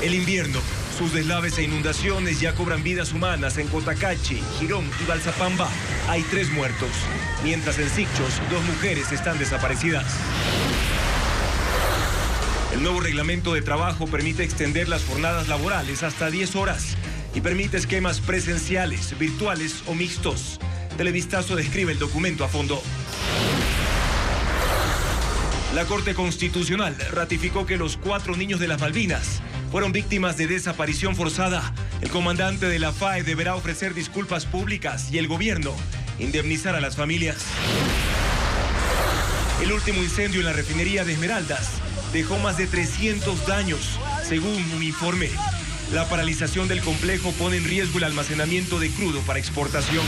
El invierno, sus deslaves e inundaciones ya cobran vidas humanas en Cotacachi, Girón y Balsapamba. Hay 3 muertos, mientras en Sichos 2 mujeres están desaparecidas. El nuevo reglamento de trabajo permite extender las jornadas laborales hasta 10 horas y permite esquemas presenciales, virtuales o mixtos. Televistazo describe el documento a fondo. La Corte Constitucional ratificó que los 4 niños de las Malvinas fueron víctimas de desaparición forzada. El comandante de la FAE deberá ofrecer disculpas públicas y el gobierno indemnizar a las familias. El último incendio en la refinería de Esmeraldas dejó más de 300 daños, según un informe. La paralización del complejo pone en riesgo el almacenamiento de crudo para exportación.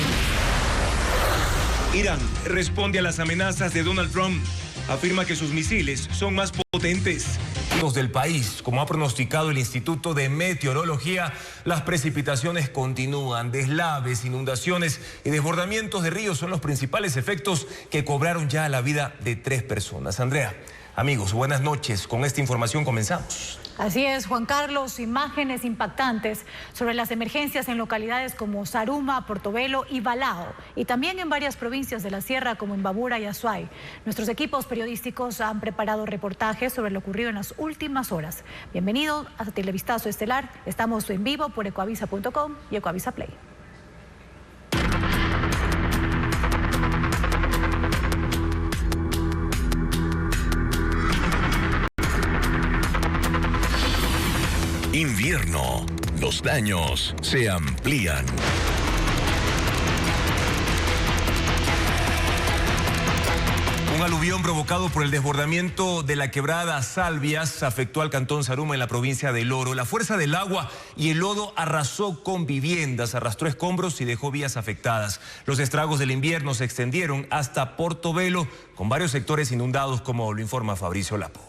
Irán responde a las amenazas de Donald Trump. Afirma que sus misiles son más potentes. Del país, como ha pronosticado el Instituto de Meteorología, las precipitaciones continúan. Deslaves, inundaciones y desbordamientos de ríos son los principales efectos que cobraron ya la vida de 3 personas. Andrea, amigos, buenas noches. Con esta información comenzamos. Así es, Juan Carlos, imágenes impactantes sobre las emergencias en localidades como Zaruma, Portobelo y Balao, y también en varias provincias de la sierra como Imbabura y Azuay. Nuestros equipos periodísticos han preparado reportajes sobre lo ocurrido en las últimas horas. Bienvenido a Televistazo Estelar. Estamos en vivo por ecoavisa.com y Ecoavisa Play. Invierno. Los daños se amplían. Un aluvión provocado por el desbordamiento de la quebrada Salvias afectó al cantón Zaruma en la provincia del Oro. La fuerza del agua y el lodo arrasó con viviendas, arrastró escombros y dejó vías afectadas. Los estragos del invierno se extendieron hasta Portobelo, con varios sectores inundados, como lo informa Fabricio Lapo.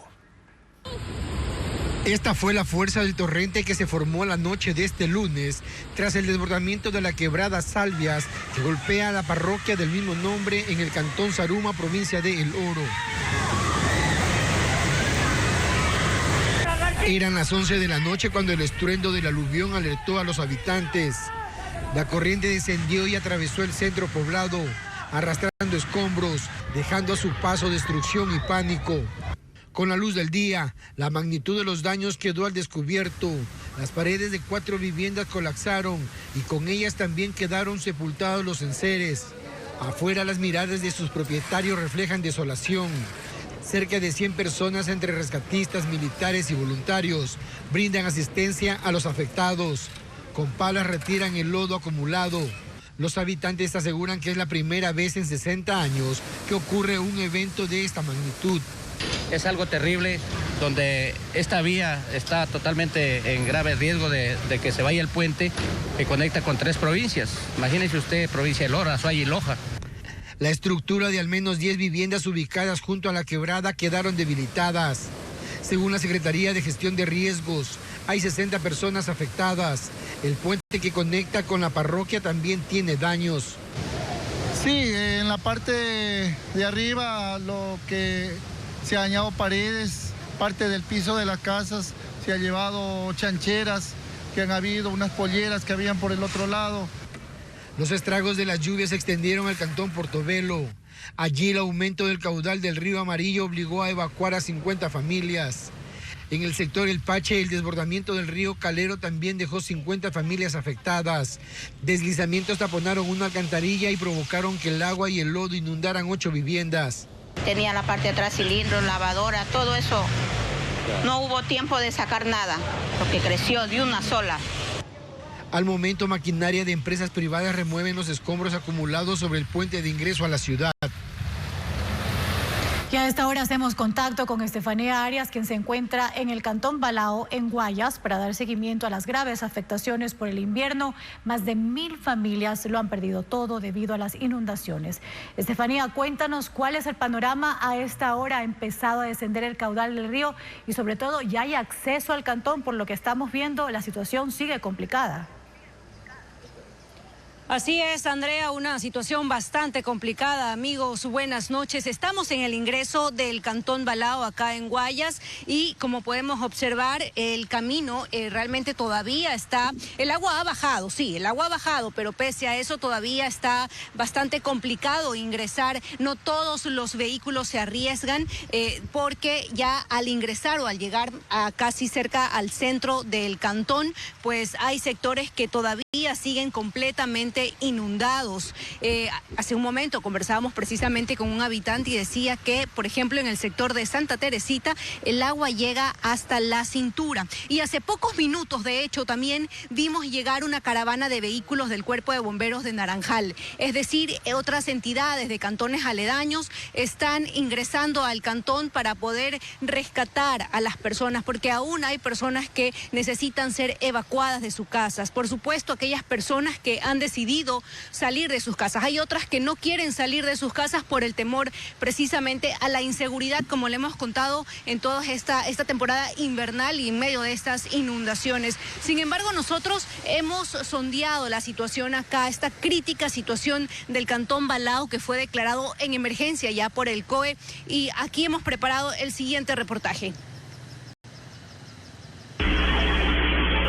Esta fue la fuerza del torrente que se formó la noche de este lunes tras el desbordamiento de la quebrada Salvias que golpea a la parroquia del mismo nombre en el cantón Zaruma, provincia de El Oro. Eran las 11 de la noche cuando el estruendo del aluvión alertó a los habitantes. La corriente descendió y atravesó el centro poblado, arrastrando escombros, dejando a su paso destrucción y pánico. Con la luz del día, la magnitud de los daños quedó al descubierto. Las paredes de 4 viviendas colapsaron y con ellas también quedaron sepultados los enseres. Afuera, las miradas de sus propietarios reflejan desolación. Cerca de 100 personas entre rescatistas, militares y voluntarios brindan asistencia a los afectados. Con palas retiran el lodo acumulado. Los habitantes aseguran que es la primera vez en 60 años que ocurre un evento de esta magnitud. Es algo terrible, donde esta vía está totalmente en grave riesgo de que se vaya el puente que conecta con 3 provincias. Imagínese usted, provincia de El Oro, Azuay y Loja. La estructura de al menos 10 viviendas ubicadas junto a la quebrada quedaron debilitadas. Según la Secretaría de Gestión de Riesgos, hay 60 personas afectadas. El puente que conecta con la parroquia también tiene daños. Sí, en la parte de arriba lo que se ha dañado paredes, parte del piso de las casas, se ha llevado chancheras, que han habido unas polleras que habían por el otro lado. Los estragos de las lluvias se extendieron al cantón Portobelo. Allí el aumento del caudal del río Amarillo obligó a evacuar a 50 familias. En el sector El Pache, el desbordamiento del río Calero también dejó 50 familias afectadas. Deslizamientos taponaron una alcantarilla y provocaron que el agua y el lodo inundaran 8 viviendas. Tenía la parte de atrás cilindros, lavadora, todo eso. No hubo tiempo de sacar nada, porque creció de una sola. Al momento, maquinaria de empresas privadas remueven los escombros acumulados sobre el puente de ingreso a la ciudad. Y a esta hora hacemos contacto con Estefanía Arias, quien se encuentra en el cantón Balao, en Guayas, para dar seguimiento a las graves afectaciones por el invierno. Más de 1000 familias lo han perdido todo debido a las inundaciones. Estefanía, cuéntanos cuál es el panorama a esta hora. Ha empezado a descender el caudal del río y sobre todo ya hay acceso al cantón. Por lo que estamos viendo, la situación sigue complicada. Así es, Andrea, una situación bastante complicada. Amigos, buenas noches. Estamos en el ingreso del Cantón Balao, acá en Guayas, y como podemos observar, el camino realmente todavía está... El agua ha bajado, sí, el agua ha bajado, pero pese a eso todavía está bastante complicado ingresar. No todos los vehículos se arriesgan porque ya al ingresar o al llegar a casi cerca al centro del cantón, pues hay sectores que todavía siguen completamente inundados. Hace un momento conversábamos precisamente con un habitante y decía que, por ejemplo, en el sector de Santa Teresita, el agua llega hasta la cintura. Y hace pocos minutos, de hecho, también vimos llegar una caravana de vehículos del Cuerpo de Bomberos de Naranjal. Es decir, otras entidades de cantones aledaños están ingresando al cantón para poder rescatar a las personas, porque aún hay personas que necesitan ser evacuadas de sus casas. Por supuesto, aquellas personas que han decidido salir de sus casas. Hay otras que no quieren salir de sus casas por el temor precisamente a la inseguridad, como le hemos contado en toda esta temporada invernal y en medio de estas inundaciones. Sin embargo, nosotros hemos sondeado la situación acá, esta crítica situación del Cantón Balao, que fue declarado en emergencia ya por el COE, y aquí hemos preparado el siguiente reportaje.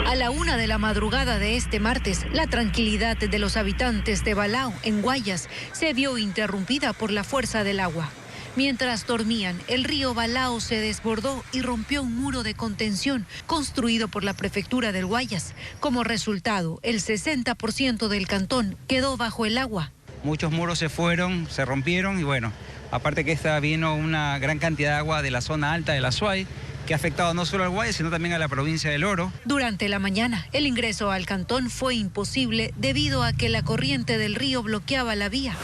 A la 1 de la madrugada de este martes, la tranquilidad de los habitantes de Balao, en Guayas, se vio interrumpida por la fuerza del agua. Mientras dormían, el río Balao se desbordó y rompió un muro de contención construido por la prefectura del Guayas. Como resultado, el 60% del cantón quedó bajo el agua. Muchos muros se fueron, se rompieron y bueno, aparte que vino una gran cantidad de agua de la zona alta de la Azuay, que ha afectado no solo al Guayas, sino también a la provincia del Oro. Durante la mañana, el ingreso al cantón fue imposible debido a que la corriente del río bloqueaba la vía.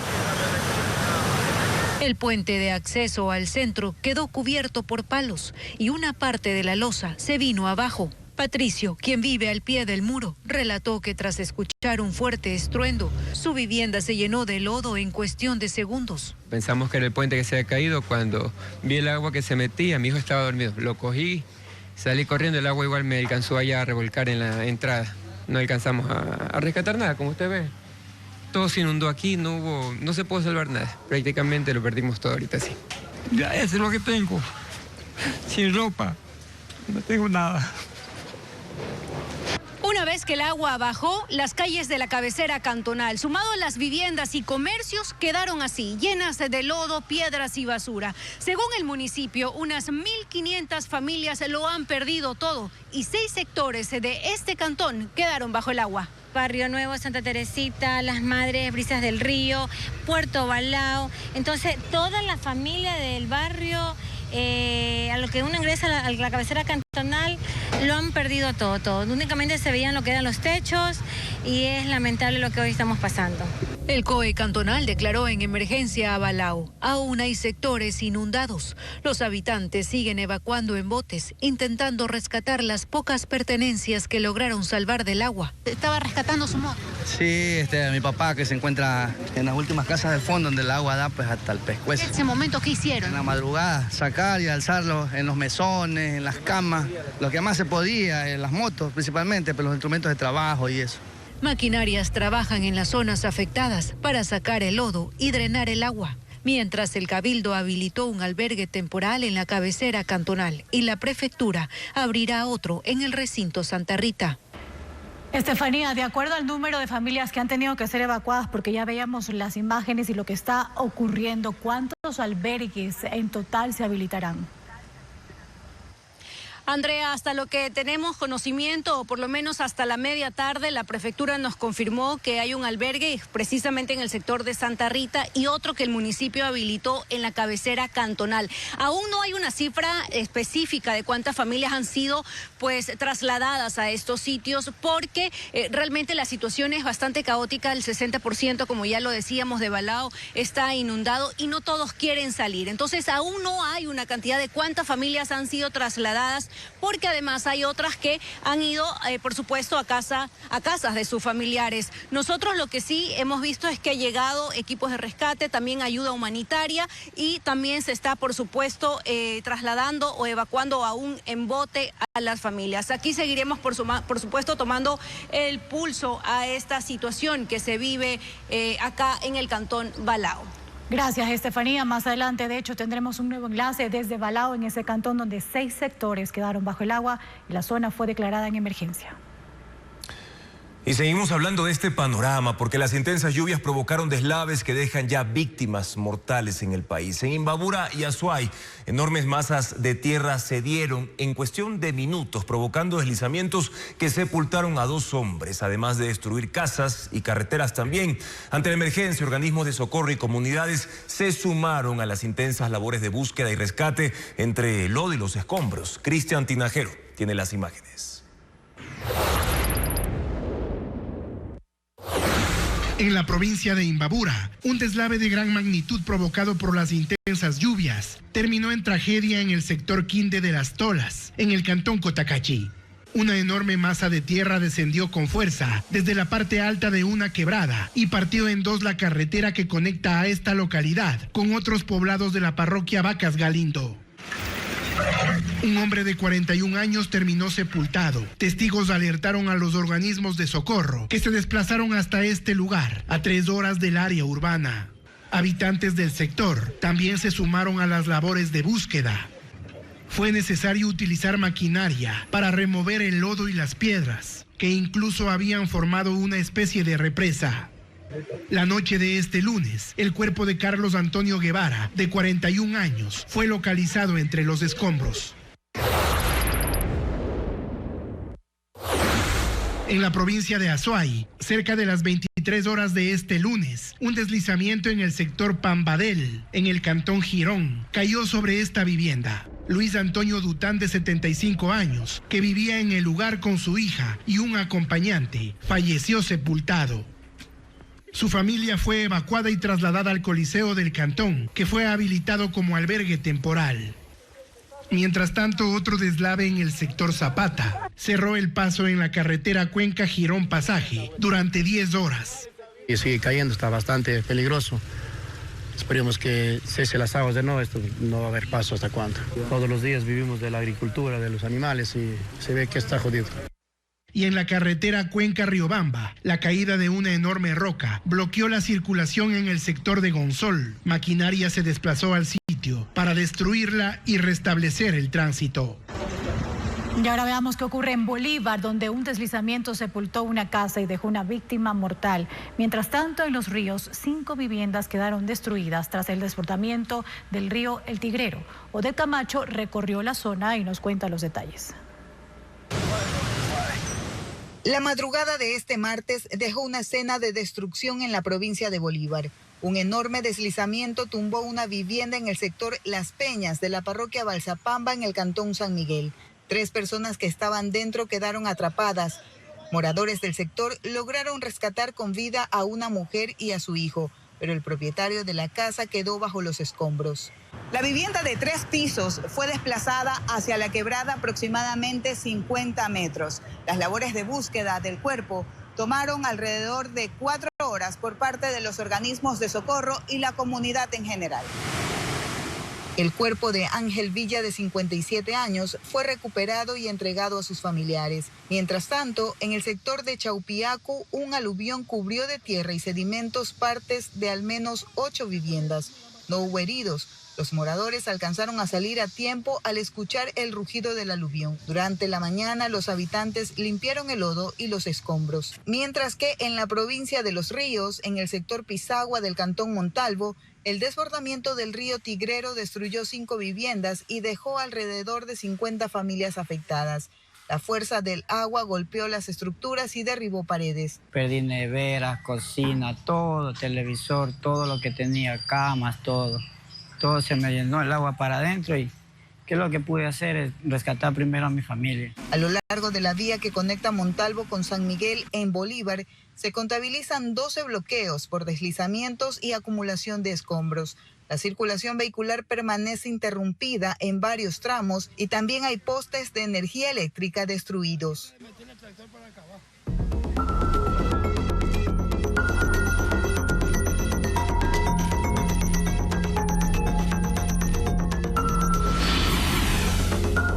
El puente de acceso al centro quedó cubierto por palos y una parte de la losa se vino abajo. Patricio, quien vive al pie del muro, relató que tras escuchar un fuerte estruendo, su vivienda se llenó de lodo en cuestión de segundos. Pensamos que era el puente que se había caído. Cuando vi el agua que se metía, mi hijo estaba dormido. Lo cogí, salí corriendo, el agua igual me alcanzó allá a revolcar en la entrada. No alcanzamos a rescatar nada, como usted ve. Todo se inundó aquí, no se pudo salvar nada. Prácticamente lo perdimos todo ahorita, sí. Ya eso es lo que tengo. Sin ropa, no tengo nada. Una vez que el agua bajó, las calles de la cabecera cantonal, sumado a las viviendas y comercios, quedaron así, llenas de lodo, piedras y basura. Según el municipio, unas 1.500 familias lo han perdido todo y 6 sectores de este cantón quedaron bajo el agua. Barrio Nuevo, Santa Teresita, Las Madres, Brisas del Río, Puerto Balao. Entonces, toda la familia del barrio, a lo que uno ingresa a la cabecera cantonal, lo han perdido todo. Únicamente se veían lo que eran los techos y es lamentable lo que hoy estamos pasando. El COE cantonal declaró en emergencia a Balao. Aún hay sectores inundados. Los habitantes siguen evacuando en botes, intentando rescatar las pocas pertenencias que lograron salvar del agua. ¿Estaba rescatando su moto? Sí, mi papá que se encuentra en las últimas casas del fondo donde el agua da pues hasta el pescuezo. ¿En ese momento qué hicieron? En la madrugada, sacar y alzarlo en los mesones, en las camas, lo que más se podía, en las motos principalmente, pero los instrumentos de trabajo y eso. Maquinarias trabajan en las zonas afectadas para sacar el lodo y drenar el agua, mientras el Cabildo habilitó un albergue temporal en la cabecera cantonal y la prefectura abrirá otro en el recinto Santa Rita. Estefanía, de acuerdo al número de familias que han tenido que ser evacuadas, porque ya veíamos las imágenes y lo que está ocurriendo, ¿cuántos albergues en total se habilitarán? Andrea, hasta lo que tenemos conocimiento, o por lo menos hasta la media tarde, la prefectura nos confirmó que hay un albergue precisamente en el sector de Santa Rita y otro que el municipio habilitó en la cabecera cantonal. Aún no hay una cifra específica de cuántas familias han sido pues trasladadas a estos sitios porque realmente la situación es bastante caótica. El 60%, como ya lo decíamos, de Balao está inundado y no todos quieren salir. Entonces aún no hay una cantidad de cuántas familias han sido trasladadas porque además hay otras que han ido, por supuesto, a casas de sus familiares. Nosotros lo que sí hemos visto es que ha llegado equipos de rescate, también ayuda humanitaria y también se está, por supuesto, trasladando o evacuando aún en bote a las familias. Aquí seguiremos, por supuesto, tomando el pulso a esta situación que se vive acá en el Cantón Balao. Gracias, Estefanía. Más adelante, de hecho, tendremos un nuevo enlace desde Balao, en ese cantón donde 6 sectores quedaron bajo el agua y la zona fue declarada en emergencia. Y seguimos hablando de este panorama porque las intensas lluvias provocaron deslaves que dejan ya víctimas mortales en el país. En Imbabura y Azuay, enormes masas de tierra se dieron en cuestión de minutos, provocando deslizamientos que sepultaron a 2 hombres, además de destruir casas y carreteras también. Ante la emergencia, organismos de socorro y comunidades se sumaron a las intensas labores de búsqueda y rescate entre el lodo y los escombros. Cristian Tinajero tiene las imágenes. En la provincia de Imbabura, un deslave de gran magnitud provocado por las intensas lluvias terminó en tragedia en el sector Quinde de las Tolas, en el cantón Cotacachi. Una enorme masa de tierra descendió con fuerza desde la parte alta de una quebrada y partió en 2 la carretera que conecta a esta localidad con otros poblados de la parroquia Vacas Galindo. Un hombre de 41 años terminó sepultado. Testigos alertaron a los organismos de socorro que se desplazaron hasta este lugar, a 3 horas del área urbana. Habitantes del sector también se sumaron a las labores de búsqueda. Fue necesario utilizar maquinaria para remover el lodo y las piedras, que incluso habían formado una especie de represa. La noche de este lunes, el cuerpo de Carlos Antonio Guevara, de 41 años, fue localizado entre los escombros. En la provincia de Azuay, cerca de las 23 horas de este lunes, un deslizamiento en el sector Pambadel, en el cantón Girón, cayó sobre esta vivienda. Luis Antonio Dután, de 75 años, que vivía en el lugar con su hija y un acompañante, falleció sepultado. Su familia fue evacuada y trasladada al Coliseo del Cantón, que fue habilitado como albergue temporal. Mientras tanto, otro deslave en el sector Zapata cerró el paso en la carretera Cuenca-Girón Pasaje durante 10 horas. Y sigue cayendo, está bastante peligroso. Esperemos que cese las aguas de nuevo, esto no va a haber paso hasta cuándo. Todos los días vivimos de la agricultura, de los animales y se ve que está jodido. Y en la carretera Cuenca-Riobamba, la caída de una enorme roca bloqueó la circulación en el sector de Gonzol. Maquinaria se desplazó al sitio para destruirla y restablecer el tránsito. Y ahora veamos qué ocurre en Bolívar, donde un deslizamiento sepultó una casa y dejó una víctima mortal. Mientras tanto, en Los Ríos, 5 viviendas quedaron destruidas tras el desbordamiento del río El Tigrero. Odette Camacho recorrió la zona y nos cuenta los detalles. La madrugada de este martes dejó una escena de destrucción en la provincia de Bolívar. Un enorme deslizamiento tumbó una vivienda en el sector Las Peñas de la parroquia Balsapamba en el cantón San Miguel. 3 personas que estaban dentro quedaron atrapadas. Moradores del sector lograron rescatar con vida a una mujer y a su hijo, pero el propietario de la casa quedó bajo los escombros. La vivienda de 3 pisos fue desplazada hacia la quebrada aproximadamente 50 metros. Las labores de búsqueda del cuerpo tomaron alrededor de 4 horas por parte de los organismos de socorro y la comunidad en general. El cuerpo de Ángel Villa, de 57 años, fue recuperado y entregado a sus familiares. Mientras tanto, en el sector de Chaupiacu, un aluvión cubrió de tierra y sedimentos partes de al menos 8 viviendas. No hubo heridos. Los moradores alcanzaron a salir a tiempo al escuchar el rugido del aluvión. Durante la mañana, los habitantes limpiaron el lodo y los escombros. Mientras que en la provincia de Los Ríos, en el sector Pisagua del cantón Montalvo, el desbordamiento del río Tigrero destruyó 5 viviendas y dejó alrededor de 50 familias afectadas. La fuerza del agua golpeó las estructuras y derribó paredes. Perdí nevera, cocina, todo, televisor, todo lo que tenía, camas, todo. Todo se me llenó el agua para adentro y ¿qué es lo que pude hacer? Es rescatar primero a mi familia. A lo largo de la vía que conecta Montalvo con San Miguel en Bolívar, se contabilizan 12 bloqueos por deslizamientos y acumulación de escombros. La circulación vehicular permanece interrumpida en varios tramos y también hay postes de energía eléctrica destruidos.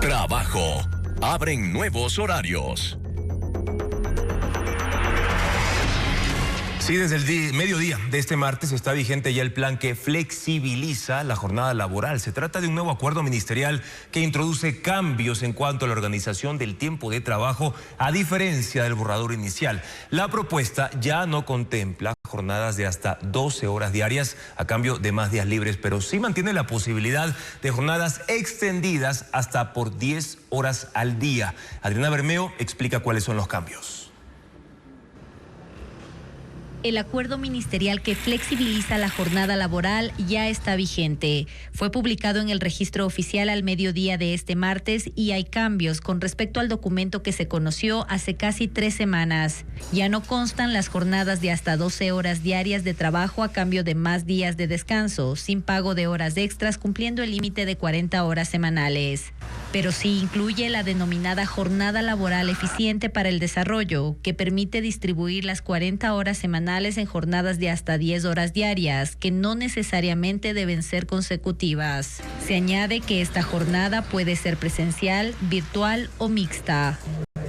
Trabajo. Abren nuevos horarios. Sí, desde el mediodía de este martes está vigente ya el plan que flexibiliza la jornada laboral. Se trata de un nuevo acuerdo ministerial que introduce cambios en cuanto a la organización del tiempo de trabajo, a diferencia del borrador inicial. La propuesta ya no contempla jornadas de hasta 12 horas diarias a cambio de más días libres, pero sí mantiene la posibilidad de jornadas extendidas hasta por 10 horas al día. Adriana Bermeo explica cuáles son los cambios. El acuerdo ministerial que flexibiliza la jornada laboral ya está vigente. Fue publicado en el registro oficial al mediodía de este martes y hay cambios con respecto al documento que se conoció hace casi 3 semanas. Ya no constan las jornadas de hasta 12 horas diarias de trabajo a cambio de más días de descanso, sin pago de horas extras, cumpliendo el límite de 40 horas semanales. Pero sí incluye la denominada jornada laboral eficiente para el desarrollo, que permite distribuir las 40 horas semanales en jornadas de hasta 10 horas diarias, que no necesariamente deben ser consecutivas. Se añade que esta jornada puede ser presencial, virtual o mixta.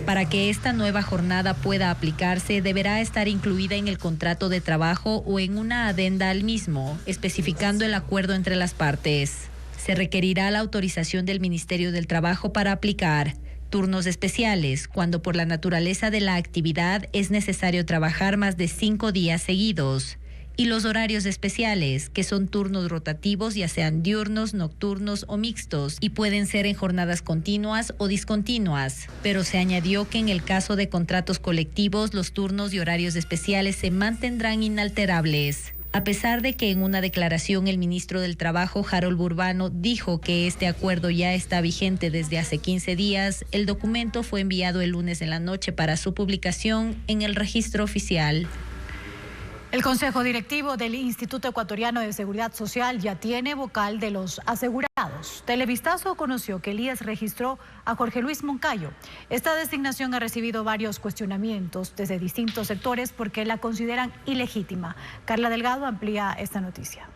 Para que esta nueva jornada pueda aplicarse, deberá estar incluida en el contrato de trabajo o en una adenda al mismo, especificando el acuerdo entre las partes. Se requerirá la autorización del Ministerio del Trabajo para aplicar. Turnos especiales, cuando por la naturaleza de la actividad es necesario trabajar más de 5 días seguidos. Y los horarios especiales, que son turnos rotativos, ya sean diurnos, nocturnos o mixtos, y pueden ser en jornadas continuas o discontinuas. Pero se añadió que en el caso de contratos colectivos, los turnos y horarios especiales se mantendrán inalterables. A pesar de que en una declaración el ministro del Trabajo, Harold Burbano, dijo que este acuerdo ya está vigente desde hace 15 días, el documento fue enviado el lunes en la noche para su publicación en el registro oficial. El Consejo Directivo del Instituto Ecuatoriano de Seguridad Social ya tiene vocal de los asegurados. Televistazo conoció que el IES registró a Jorge Luis Moncayo. Esta designación ha recibido varios cuestionamientos desde distintos sectores porque la consideran ilegítima. Carla Delgado amplía esta noticia.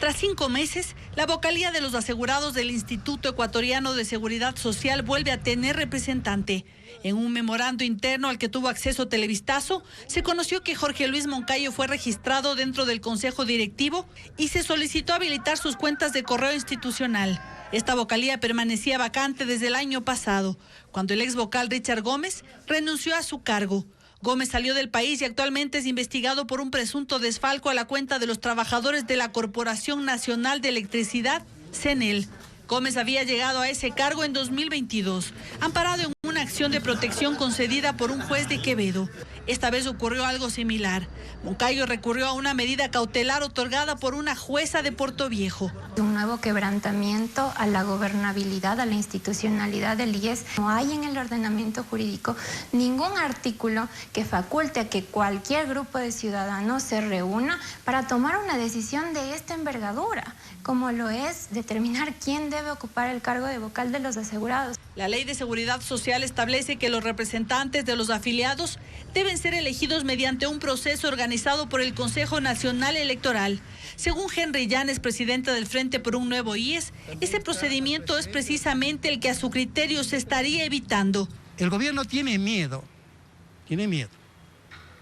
Tras 5 meses, la vocalía de los asegurados del Instituto Ecuatoriano de Seguridad Social vuelve a tener representante. En un memorando interno al que tuvo acceso Televistazo, se conoció que Jorge Luis Moncayo fue registrado dentro del Consejo Directivo y se solicitó habilitar sus cuentas de correo institucional. Esta vocalía permanecía vacante desde el año pasado, cuando el ex vocal Richard Gómez renunció a su cargo. Gómez salió del país y actualmente es investigado por un presunto desfalco a la cuenta de los trabajadores de la Corporación Nacional de Electricidad, CENEL. Gómez había llegado a ese cargo en 2022, amparado en una acción de protección concedida por un juez de Quevedo. Esta vez ocurrió algo similar. Moncayo recurrió a una medida cautelar otorgada por una jueza de Portoviejo. Un nuevo quebrantamiento a la gobernabilidad, a la institucionalidad del IES. No hay en el ordenamiento jurídico ningún artículo que faculte a que cualquier grupo de ciudadanos se reúna para tomar una decisión de esta envergadura, como lo es determinar quién debe ocupar el cargo de vocal de los asegurados. La Ley de Seguridad Social establece que los representantes de los afiliados deben ser elegidos mediante un proceso organizado por el Consejo Nacional Electoral. Según Henry Llanes, presidente del Frente por un Nuevo IES, ese procedimiento es precisamente el que a su criterio se estaría evitando. El gobierno tiene miedo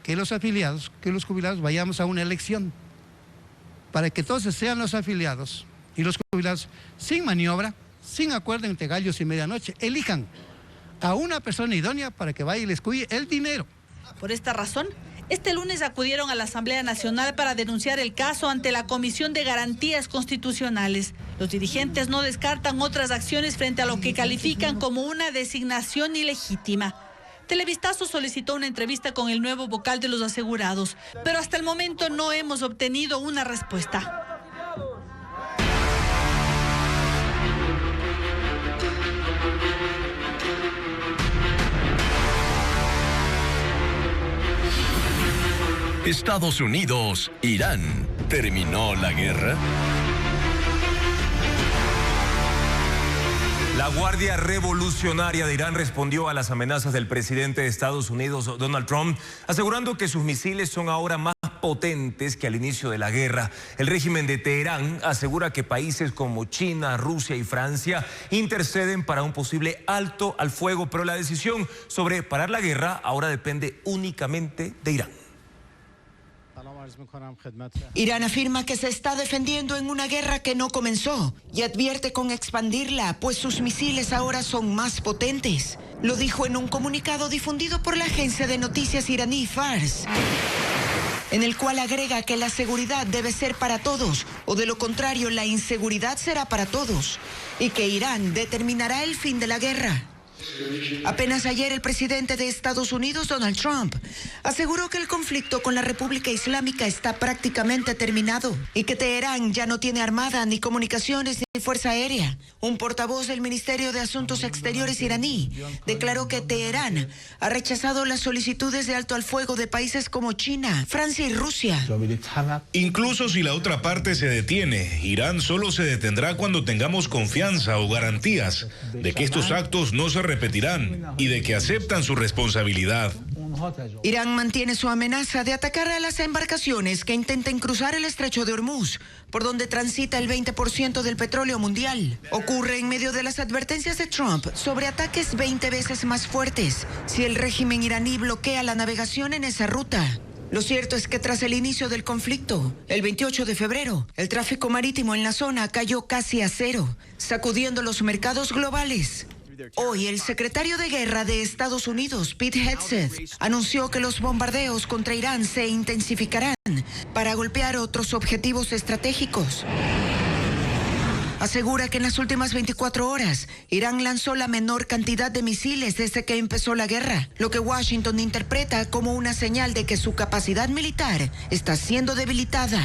que los afiliados, que los jubilados vayamos a una elección, para que entonces sean los afiliados y los jubilados sin maniobra, sin acuerdo entre gallos y medianoche, elijan a una persona idónea para que vaya y les cuide el dinero. Por esta razón, este lunes acudieron a la Asamblea Nacional para denunciar el caso ante la Comisión de Garantías Constitucionales. Los dirigentes no descartan otras acciones frente a lo que califican como una designación ilegítima. Televistazo solicitó una entrevista con el nuevo vocal de los asegurados, pero hasta el momento no hemos obtenido una respuesta. Estados Unidos, Irán. ¿Terminó la guerra? La Guardia Revolucionaria de Irán respondió a las amenazas del presidente de Estados Unidos, Donald Trump, asegurando que sus misiles son ahora más potentes que al inicio de la guerra. El régimen de Teherán asegura que países como China, Rusia y Francia interceden para un posible alto al fuego, pero la decisión sobre parar la guerra ahora depende únicamente de Irán. Irán afirma que se está defendiendo en una guerra que no comenzó y advierte con expandirla, pues sus misiles ahora son más potentes. Lo dijo en un comunicado difundido por la agencia de noticias iraní Fars, en el cual agrega que la seguridad debe ser para todos, o de lo contrario la inseguridad será para todos, y que Irán determinará el fin de la guerra. Apenas ayer el presidente de Estados Unidos, Donald Trump, aseguró que el conflicto con la República Islámica está prácticamente terminado y que Teherán ya no tiene armada, ni comunicaciones, ni fuerza aérea. Un portavoz del Ministerio de Asuntos Exteriores iraní declaró que Teherán ha rechazado las solicitudes de alto al fuego de países como China, Francia y Rusia. Incluso si la otra parte se detiene, Irán solo se detendrá cuando tengamos confianza o garantías de que estos actos no se repetirán y de que aceptan su responsabilidad. Irán mantiene su amenaza de atacar a las embarcaciones que intenten cruzar el estrecho de Hormuz, por donde transita el 20% del petróleo mundial. Ocurre en medio de las advertencias de Trump sobre ataques 20 veces más fuertes si el régimen iraní bloquea la navegación en esa ruta. Lo cierto es que tras el inicio del conflicto, el 28 de febrero, el tráfico marítimo en la zona cayó casi a cero, sacudiendo los mercados globales. Hoy, el secretario de Guerra de Estados Unidos, Pete Hegseth, anunció que los bombardeos contra Irán se intensificarán para golpear otros objetivos estratégicos. Asegura que en las últimas 24 horas, Irán lanzó la menor cantidad de misiles desde que empezó la guerra, lo que Washington interpreta como una señal de que su capacidad militar está siendo debilitada.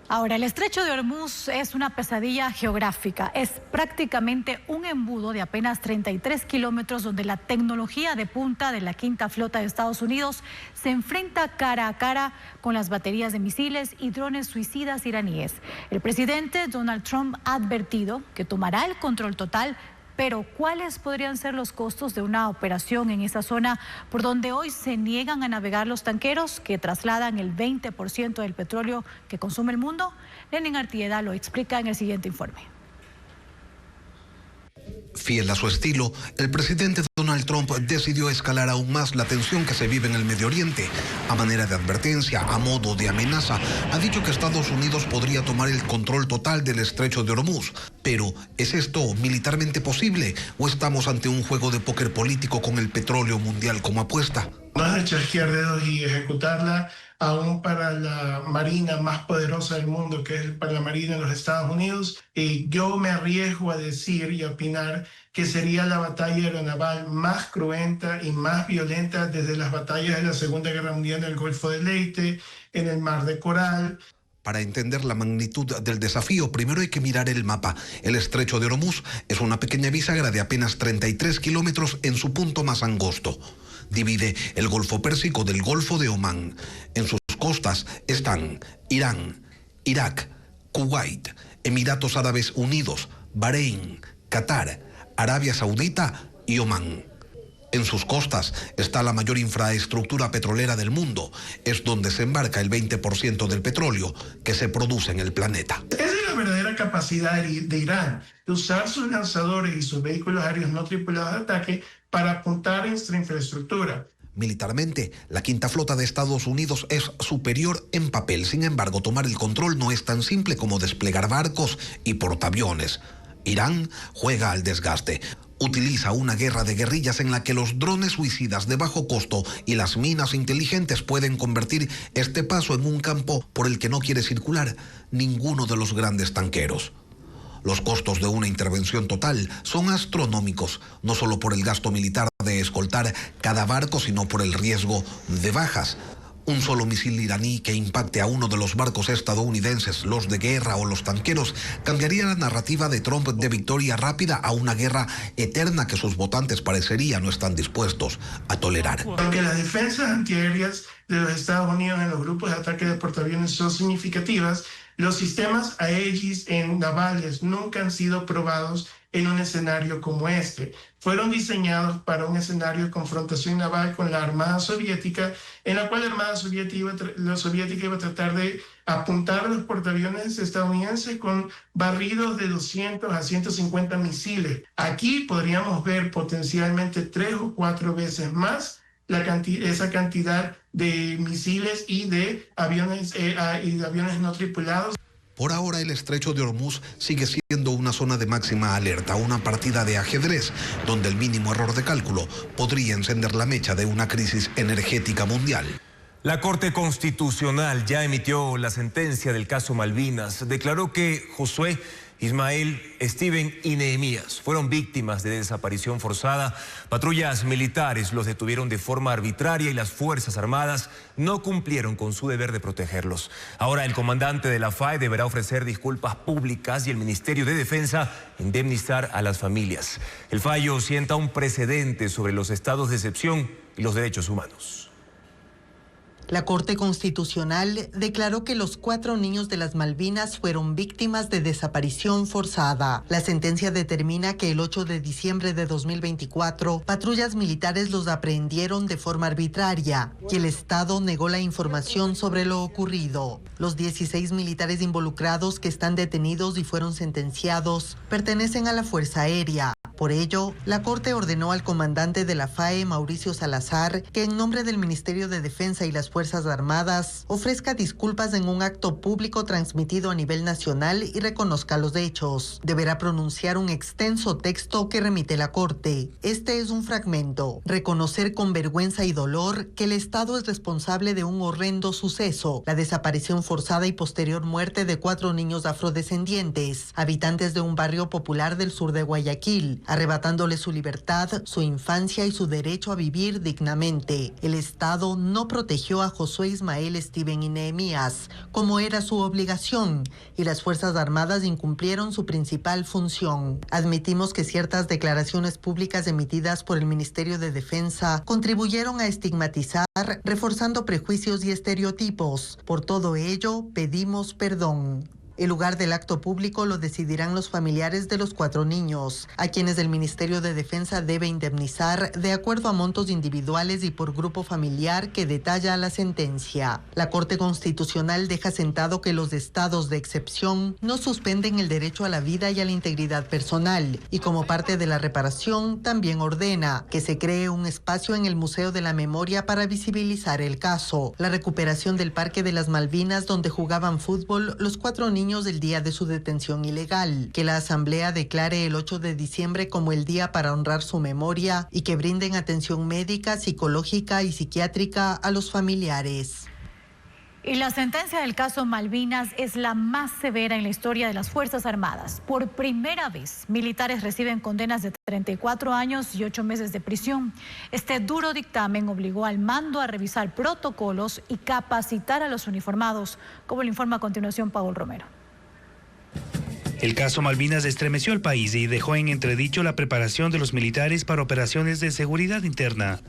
Ahora, el estrecho de Hormuz es una pesadilla geográfica. Es prácticamente un embudo de apenas 33 kilómetros donde la tecnología de punta de la Quinta Flota de Estados Unidos se enfrenta cara a cara con las baterías de misiles y drones suicidas iraníes. El presidente Donald Trump ha advertido que tomará el control total. Pero, ¿cuáles podrían ser los costos de una operación en esa zona por donde hoy se niegan a navegar los tanqueros que trasladan el 20% del petróleo que consume el mundo? Lenin Artieda lo explica en el siguiente informe. Fiel a su estilo, el presidente Donald Trump decidió escalar aún más la tensión que se vive en el Medio Oriente. A manera de advertencia, a modo de amenaza, ha dicho que Estados Unidos podría tomar el control total del estrecho de Hormuz. Pero, ¿es esto militarmente posible o estamos ante un juego de póker político con el petróleo mundial como apuesta? No es de chasquear dedos y ejecutarla, aún para la marina más poderosa del mundo, que es para la marina de los Estados Unidos. Yo me arriesgo a decir y a opinar que sería la batalla aeronaval más cruenta y más violenta desde las batallas de la Segunda Guerra Mundial en el Golfo de Leyte, en el Mar de Coral. Para entender la magnitud del desafío, primero hay que mirar el mapa. El estrecho de Hormuz es una pequeña bisagra de apenas 33 kilómetros en su punto más angosto. Divide el Golfo Pérsico del Golfo de Omán. En sus costas están Irán, Irak, Kuwait, Emiratos Árabes Unidos, Bahrein, Qatar, Arabia Saudita y Omán. En sus costas está la mayor infraestructura petrolera del mundo. Es donde se embarca el 20% del petróleo que se produce en el planeta. Esa es la verdadera capacidad de Irán, de usar sus lanzadores y sus vehículos aéreos no tripulados de ataque para apuntar en nuestra infraestructura. Militarmente, la Quinta Flota de Estados Unidos es superior en papel. Sin embargo, tomar el control no es tan simple como desplegar barcos y portaaviones. Irán juega al desgaste. Utiliza una guerra de guerrillas en la que los drones suicidas de bajo costo y las minas inteligentes pueden convertir este paso en un campo por el que no quiere circular ninguno de los grandes tanqueros. Los costos de una intervención total son astronómicos, no solo por el gasto militar de escoltar cada barco, sino por el riesgo de bajas. Un solo misil iraní que impacte a uno de los barcos estadounidenses, los de guerra o los tanqueros, cambiaría la narrativa de Trump de victoria rápida a una guerra eterna que sus votantes parecería no están dispuestos a tolerar. Porque las defensas antiaéreas de los Estados Unidos en los grupos de ataque de portaaviones son significativas, los sistemas Aegis en navales nunca han sido probados en un escenario como este. Fueron diseñados para un escenario de confrontación naval con la Armada Soviética, en la cual la Armada Soviética iba a tratar de apuntar a los portaaviones estadounidenses con barridos de 200 a 150 misiles. Aquí podríamos ver potencialmente 3 o 4 veces más esa cantidad de misiles y de aviones no tripulados. Por ahora, el estrecho de Hormuz sigue siendo una zona de máxima alerta, una partida de ajedrez, donde el mínimo error de cálculo podría encender la mecha de una crisis energética mundial. La Corte Constitucional ya emitió la sentencia del caso Malvinas. Declaró que Josué, Ismael, Steven y Nehemías fueron víctimas de desaparición forzada. Patrullas militares los detuvieron de forma arbitraria y las Fuerzas Armadas no cumplieron con su deber de protegerlos. Ahora el comandante de la FAE deberá ofrecer disculpas públicas y el Ministerio de Defensa indemnizar a las familias. El fallo sienta un precedente sobre los estados de excepción y los derechos humanos. La Corte Constitucional declaró que los 4 niños de las Malvinas fueron víctimas de desaparición forzada. La sentencia determina que el 8 de diciembre de 2024, patrullas militares los aprehendieron de forma arbitraria y el Estado negó la información sobre lo ocurrido. Los 16 militares involucrados que están detenidos y fueron sentenciados pertenecen a la Fuerza Aérea. Por ello, la Corte ordenó al comandante de la FAE, Mauricio Salazar, que en nombre del Ministerio de Defensa y las Fuerzas Armadas ofrezca disculpas en un acto público transmitido a nivel nacional y reconozca los hechos. Deberá pronunciar un extenso texto que remite la Corte. Este es un fragmento. Reconocer con vergüenza y dolor que el Estado es responsable de un horrendo suceso, la desaparición forzada y posterior muerte de 4 niños afrodescendientes, habitantes de un barrio popular del sur de Guayaquil, arrebatándole su libertad, su infancia y su derecho a vivir dignamente. El Estado no protegió a Josué, Ismael, Steven y Nehemías, como era su obligación, y las Fuerzas Armadas incumplieron su principal función. Admitimos que ciertas declaraciones públicas emitidas por el Ministerio de Defensa contribuyeron a estigmatizar, reforzando prejuicios y estereotipos. Por todo ello, pedimos perdón. El lugar del acto público lo decidirán los familiares de los 4 niños, a quienes el Ministerio de Defensa debe indemnizar de acuerdo a montos individuales y por grupo familiar que detalla la sentencia. La Corte Constitucional deja sentado que los estados de excepción no suspenden el derecho a la vida y a la integridad personal, y como parte de la reparación también ordena que se cree un espacio en el Museo de la Memoria para visibilizar el caso, la recuperación del Parque de las Malvinas donde jugaban fútbol los 4 niños del día de su detención ilegal, que la Asamblea declare el 8 de diciembre como el día para honrar su memoria y que brinden atención médica, psicológica y psiquiátrica a los familiares. Y la sentencia del caso Malvinas es la más severa en la historia de las Fuerzas Armadas. Por primera vez, militares reciben condenas de 34 años y 8 meses de prisión. Este duro dictamen obligó al mando a revisar protocolos y capacitar a los uniformados, como lo informa a continuación Paul Romero. El caso Malvinas estremeció al país y dejó en entredicho la preparación de los militares para operaciones de seguridad interna.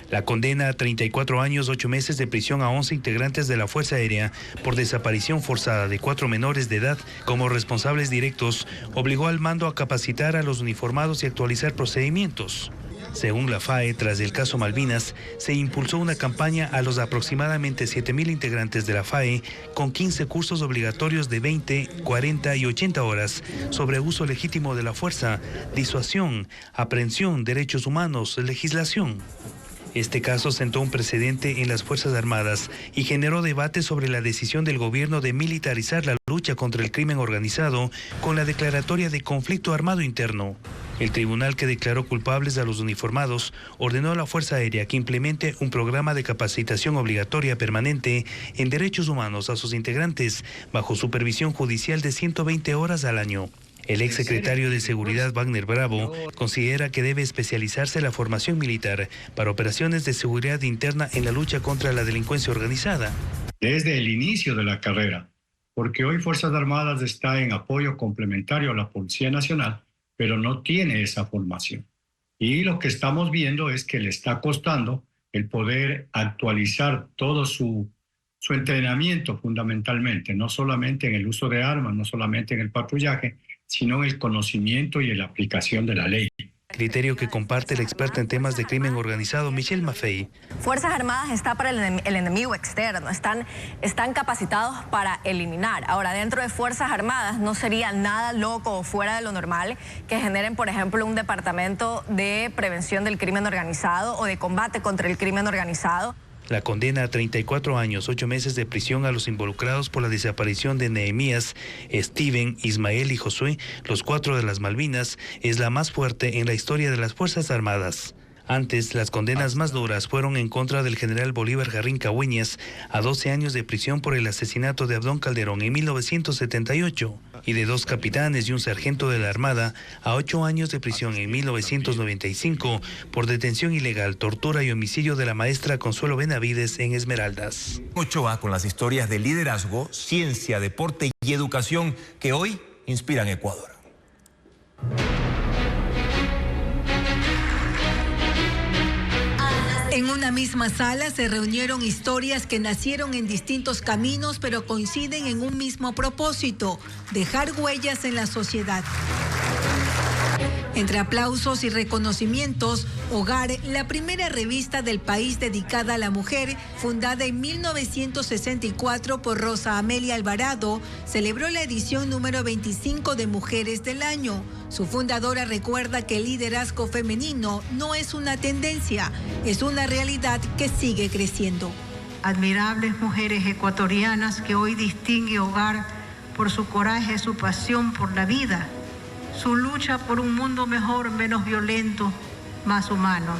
La condena a 34 años, 8 meses de prisión a 11 integrantes de la Fuerza Aérea por desaparición forzada de 4 menores de edad como responsables directos obligó al mando a capacitar a los uniformados y actualizar procedimientos. Según la FAE, tras el caso Malvinas, se impulsó una campaña a los aproximadamente 7.000 integrantes de la FAE con 15 cursos obligatorios de 20, 40 y 80 horas sobre uso legítimo de la fuerza, disuasión, aprehensión, derechos humanos, legislación. Este caso sentó un precedente en las Fuerzas Armadas y generó debate sobre la decisión del gobierno de militarizar la lucha contra el crimen organizado con la declaratoria de conflicto armado interno. El tribunal que declaró culpables a los uniformados ordenó a la Fuerza Aérea que implemente un programa de capacitación obligatoria permanente en derechos humanos a sus integrantes bajo supervisión judicial de 120 horas al año. El exsecretario de Seguridad, Wagner Bravo, considera que debe especializarse la formación militar para operaciones de seguridad interna en la lucha contra la delincuencia organizada. Desde el inicio de la carrera, porque hoy Fuerzas Armadas está en apoyo complementario a la Policía Nacional, pero no tiene esa formación. Y lo que estamos viendo es que le está costando el poder actualizar todo su entrenamiento fundamentalmente, no solamente en el uso de armas, no solamente en el patrullaje, sino en el conocimiento y en la aplicación de la ley. Criterio que comparte el experto en temas de crimen organizado, Michelle Maffei. Fuerzas Armadas está para el enemigo externo, están capacitados para eliminar. Ahora, dentro de Fuerzas Armadas no sería nada loco o fuera de lo normal que generen, por ejemplo, un departamento de prevención del crimen organizado o de combate contra el crimen organizado. La condena a 34 años, 8 meses de prisión a los involucrados por la desaparición de Nehemías, Steven, Ismael y Josué, los 4 de las Malvinas, es la más fuerte en la historia de las Fuerzas Armadas. Antes, las condenas más duras fueron en contra del general Bolívar Jarrín Cahueñas a 12 años de prisión por el asesinato de Abdón Calderón en 1978 y de 2 capitanes y un sargento de la Armada a 8 años de prisión en 1995 por detención ilegal, tortura y homicidio de la maestra Consuelo Benavides en Esmeraldas. Ochoa con las historias de liderazgo, ciencia, deporte y educación que hoy inspiran Ecuador. En una misma sala se reunieron historias que nacieron en distintos caminos, pero coinciden en un mismo propósito: dejar huellas en la sociedad. Entre aplausos y reconocimientos, Hogar, la primera revista del país dedicada a la mujer, fundada en 1964 por Rosa Amelia Alvarado, celebró la edición número 25 de Mujeres del Año. Su fundadora recuerda que el liderazgo femenino no es una tendencia, es una realidad que sigue creciendo. Admirables mujeres ecuatorianas que hoy distingue Hogar por su coraje, su pasión por la vida, su lucha por un mundo mejor, menos violento, más humano.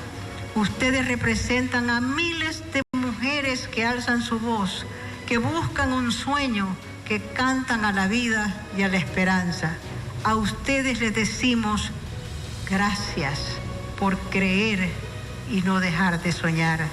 Ustedes representan a miles de mujeres que alzan su voz, que buscan un sueño, que cantan a la vida y a la esperanza. A ustedes les decimos gracias por creer y no dejar de soñar.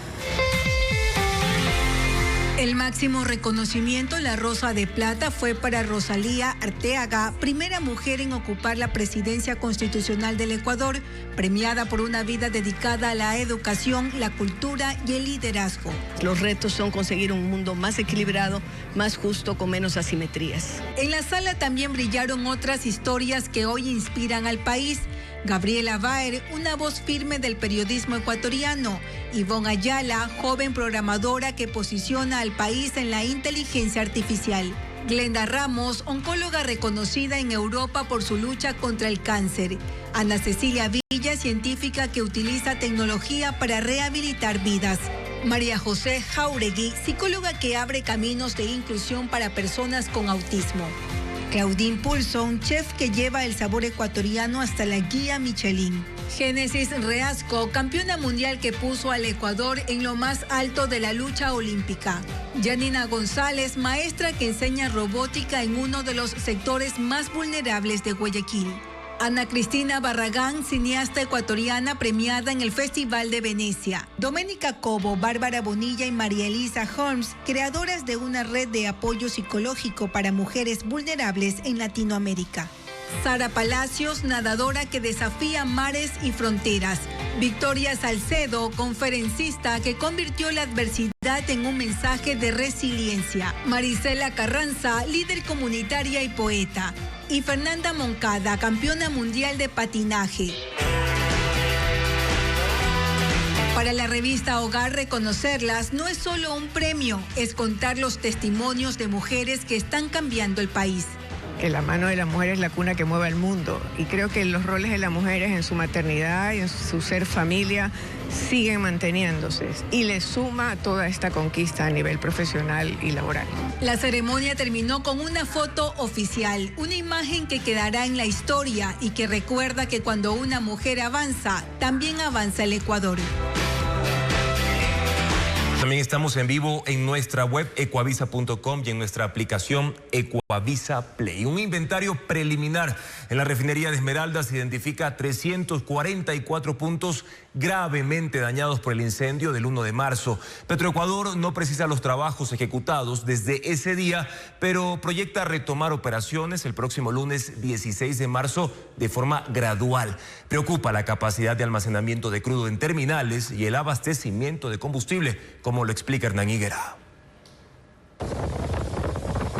El máximo reconocimiento, la Rosa de Plata, fue para Rosalía Arteaga, primera mujer en ocupar la presidencia constitucional del Ecuador, premiada por una vida dedicada a la educación, la cultura y el liderazgo. Los retos son conseguir un mundo más equilibrado, más justo, con menos asimetrías. En la sala también brillaron otras historias que hoy inspiran al país. Gabriela Baer, una voz firme del periodismo ecuatoriano. Ivonne Ayala, joven programadora que posiciona al país en la inteligencia artificial. Glenda Ramos, oncóloga reconocida en Europa por su lucha contra el cáncer. Ana Cecilia Villa, científica que utiliza tecnología para rehabilitar vidas. María José Jauregui, psicóloga que abre caminos de inclusión para personas con autismo. Claudine Poulson, chef que lleva el sabor ecuatoriano hasta la guía Michelin. Génesis Reasco, campeona mundial que puso al Ecuador en lo más alto de la lucha olímpica. Janina González, maestra que enseña robótica en uno de los sectores más vulnerables de Guayaquil. Ana Cristina Barragán, cineasta ecuatoriana premiada en el Festival de Venecia. Doménica Cobo, Bárbara Bonilla y María Elisa Holmes, creadoras de una red de apoyo psicológico para mujeres vulnerables en Latinoamérica. Sara Palacios, nadadora que desafía mares y fronteras. Victoria Salcedo, conferencista que convirtió la adversidad en un mensaje de resiliencia. Marisela Carranza, líder comunitaria y poeta. Y Fernanda Moncada, campeona mundial de patinaje. Para la revista Hogar, reconocerlas no es solo un premio, es contar los testimonios de mujeres que están cambiando el país. Que la mano de la mujer es la cuna que mueve al mundo. Y creo que los roles de las mujeres en su maternidad y en su ser familia siguen manteniéndose. Y le suma toda esta conquista a nivel profesional y laboral. La ceremonia terminó con una foto oficial, una imagen que quedará en la historia y que recuerda que cuando una mujer avanza, también avanza el Ecuador. También estamos en vivo en nuestra web ecuavisa.com y en nuestra aplicación Ecuavisa. Avisa Play. Un inventario preliminar en la refinería de Esmeraldas identifica 344 puntos gravemente dañados por el incendio del 1 de marzo. Petroecuador no precisa los trabajos ejecutados desde ese día, pero proyecta retomar operaciones el próximo lunes 16 de marzo de forma gradual. Preocupa la capacidad de almacenamiento de crudo en terminales y el abastecimiento de combustible, como lo explica Hernán Higuera.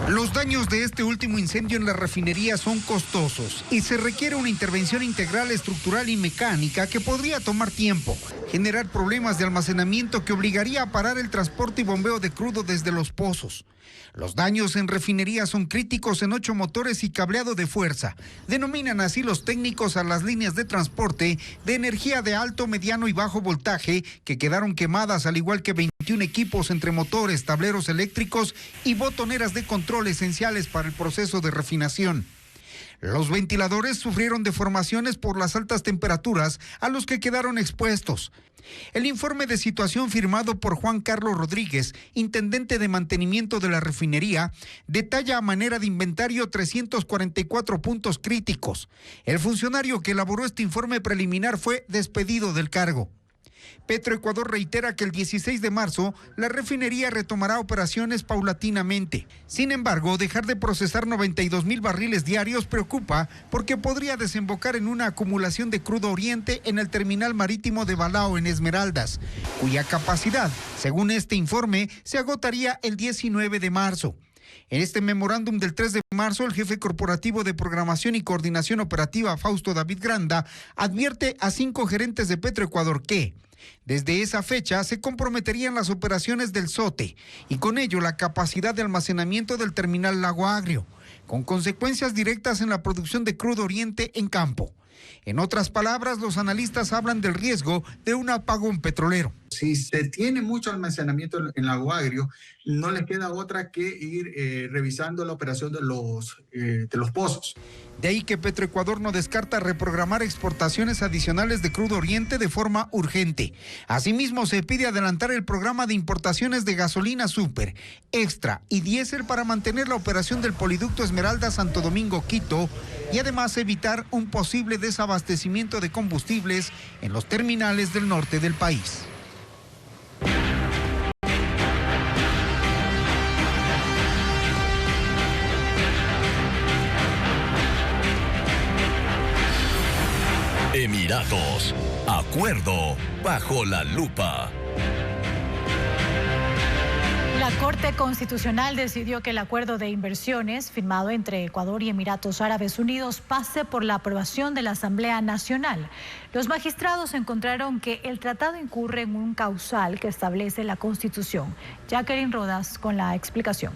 Los daños de este último incendio en la refinería son costosos y se requiere una intervención integral, estructural y mecánica que podría tomar tiempo, generar problemas de almacenamiento que obligaría a parar el transporte y bombeo de crudo desde los pozos. Los daños en refinería son críticos en 8 motores y cableado de fuerza. Denominan así los técnicos a las líneas de transporte de energía de alto, mediano y bajo voltaje que quedaron quemadas, al igual que 21 equipos entre motores, tableros eléctricos y botoneras de control esenciales para el proceso de refinación. Los ventiladores sufrieron deformaciones por las altas temperaturas a los que quedaron expuestos. El informe de situación firmado por Juan Carlos Rodríguez, intendente de mantenimiento de la refinería, detalla a manera de inventario 344 puntos críticos. El funcionario que elaboró este informe preliminar fue despedido del cargo. Petroecuador reitera que el 16 de marzo la refinería retomará operaciones paulatinamente. Sin embargo, dejar de procesar 92,000 barriles diarios preocupa porque podría desembocar en una acumulación de crudo oriente en el terminal marítimo de Balao en Esmeraldas, cuya capacidad, según este informe, se agotaría el 19 de marzo. En este memorándum del 3 de marzo, el jefe corporativo de Programación y Coordinación Operativa, Fausto David Granda, advierte a 5 gerentes de Petroecuador que desde esa fecha se comprometerían las operaciones del SOTE y con ello la capacidad de almacenamiento del terminal Lago Agrio, con consecuencias directas en la producción de crudo oriente en campo. En otras palabras, los analistas hablan del riesgo de un apagón petrolero. Si se tiene mucho almacenamiento en Lago Agrio, no les queda otra que ir revisando la operación de los pozos. De ahí que Petroecuador no descarta reprogramar exportaciones adicionales de crudo oriente de forma urgente. Asimismo, se pide adelantar el programa de importaciones de gasolina super, extra y diésel para mantener la operación del poliducto Esmeralda Santo Domingo-Quito y además evitar un posible desabastecimiento de combustibles en los terminales del norte del país. Emiratos. Acuerdo bajo la lupa. La Corte Constitucional decidió que el acuerdo de inversiones firmado entre Ecuador y Emiratos Árabes Unidos pase por la aprobación de la Asamblea Nacional. Los magistrados encontraron que el tratado incurre en un causal que establece la Constitución. Jacqueline Rodas con la explicación.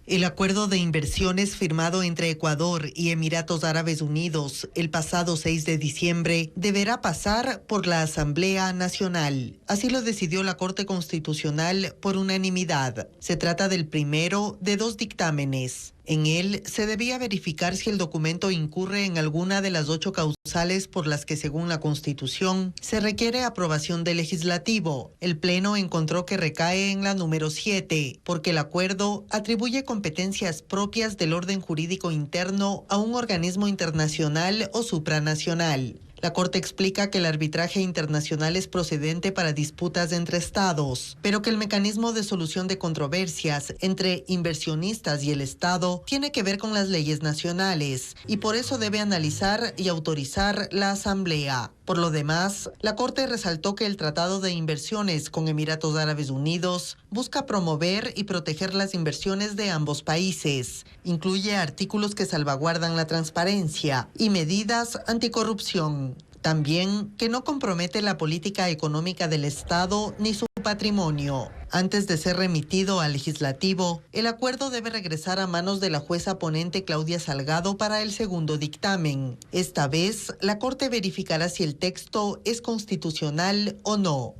El acuerdo de inversiones firmado entre Ecuador y Emiratos Árabes Unidos el pasado 6 de diciembre deberá pasar por la Asamblea Nacional. Así lo decidió la Corte Constitucional por unanimidad. Se trata del primero de 2 dictámenes. En él se debía verificar si el documento incurre en alguna de las 8 causales por las que, según la Constitución, se requiere aprobación del Legislativo. El Pleno encontró que recae en la número 7, porque el acuerdo atribuye competencias propias del orden jurídico interno a un organismo internacional o supranacional. La Corte explica que el arbitraje internacional es procedente para disputas entre estados, pero que el mecanismo de solución de controversias entre inversionistas y el Estado tiene que ver con las leyes nacionales y por eso debe analizar y autorizar la Asamblea. Por lo demás, la Corte resaltó que el Tratado de Inversiones con Emiratos Árabes Unidos busca promover y proteger las inversiones de ambos países. Incluye artículos que salvaguardan la transparencia y medidas anticorrupción. También que no compromete la política económica del Estado ni su patrimonio. Antes de ser remitido al Legislativo, el acuerdo debe regresar a manos de la jueza ponente Claudia Salgado para el segundo dictamen. Esta vez, la Corte verificará si el texto es constitucional o no.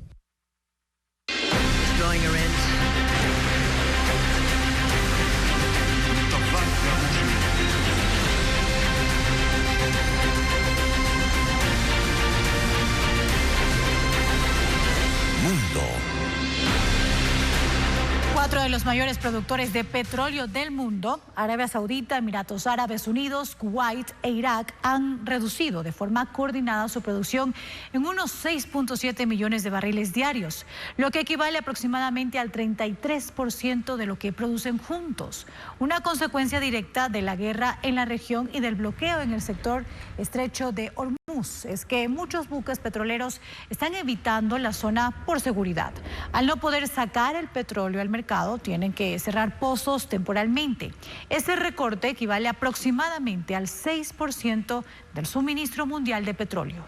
Cuatro de los mayores productores de petróleo del mundo, Arabia Saudita, Emiratos Árabes Unidos, Kuwait e Irak, han reducido de forma coordinada su producción en unos 6.7 millones de barriles diarios, lo que equivale aproximadamente al 33% de lo que producen juntos. Una consecuencia directa de la guerra en la región y del bloqueo en el sector estrecho de Hormuz es que muchos buques petroleros están evitando la zona por seguridad. Al no poder sacar el petróleo al mercado, tienen que cerrar pozos temporalmente. Ese recorte equivale aproximadamente al 6% del suministro mundial de petróleo.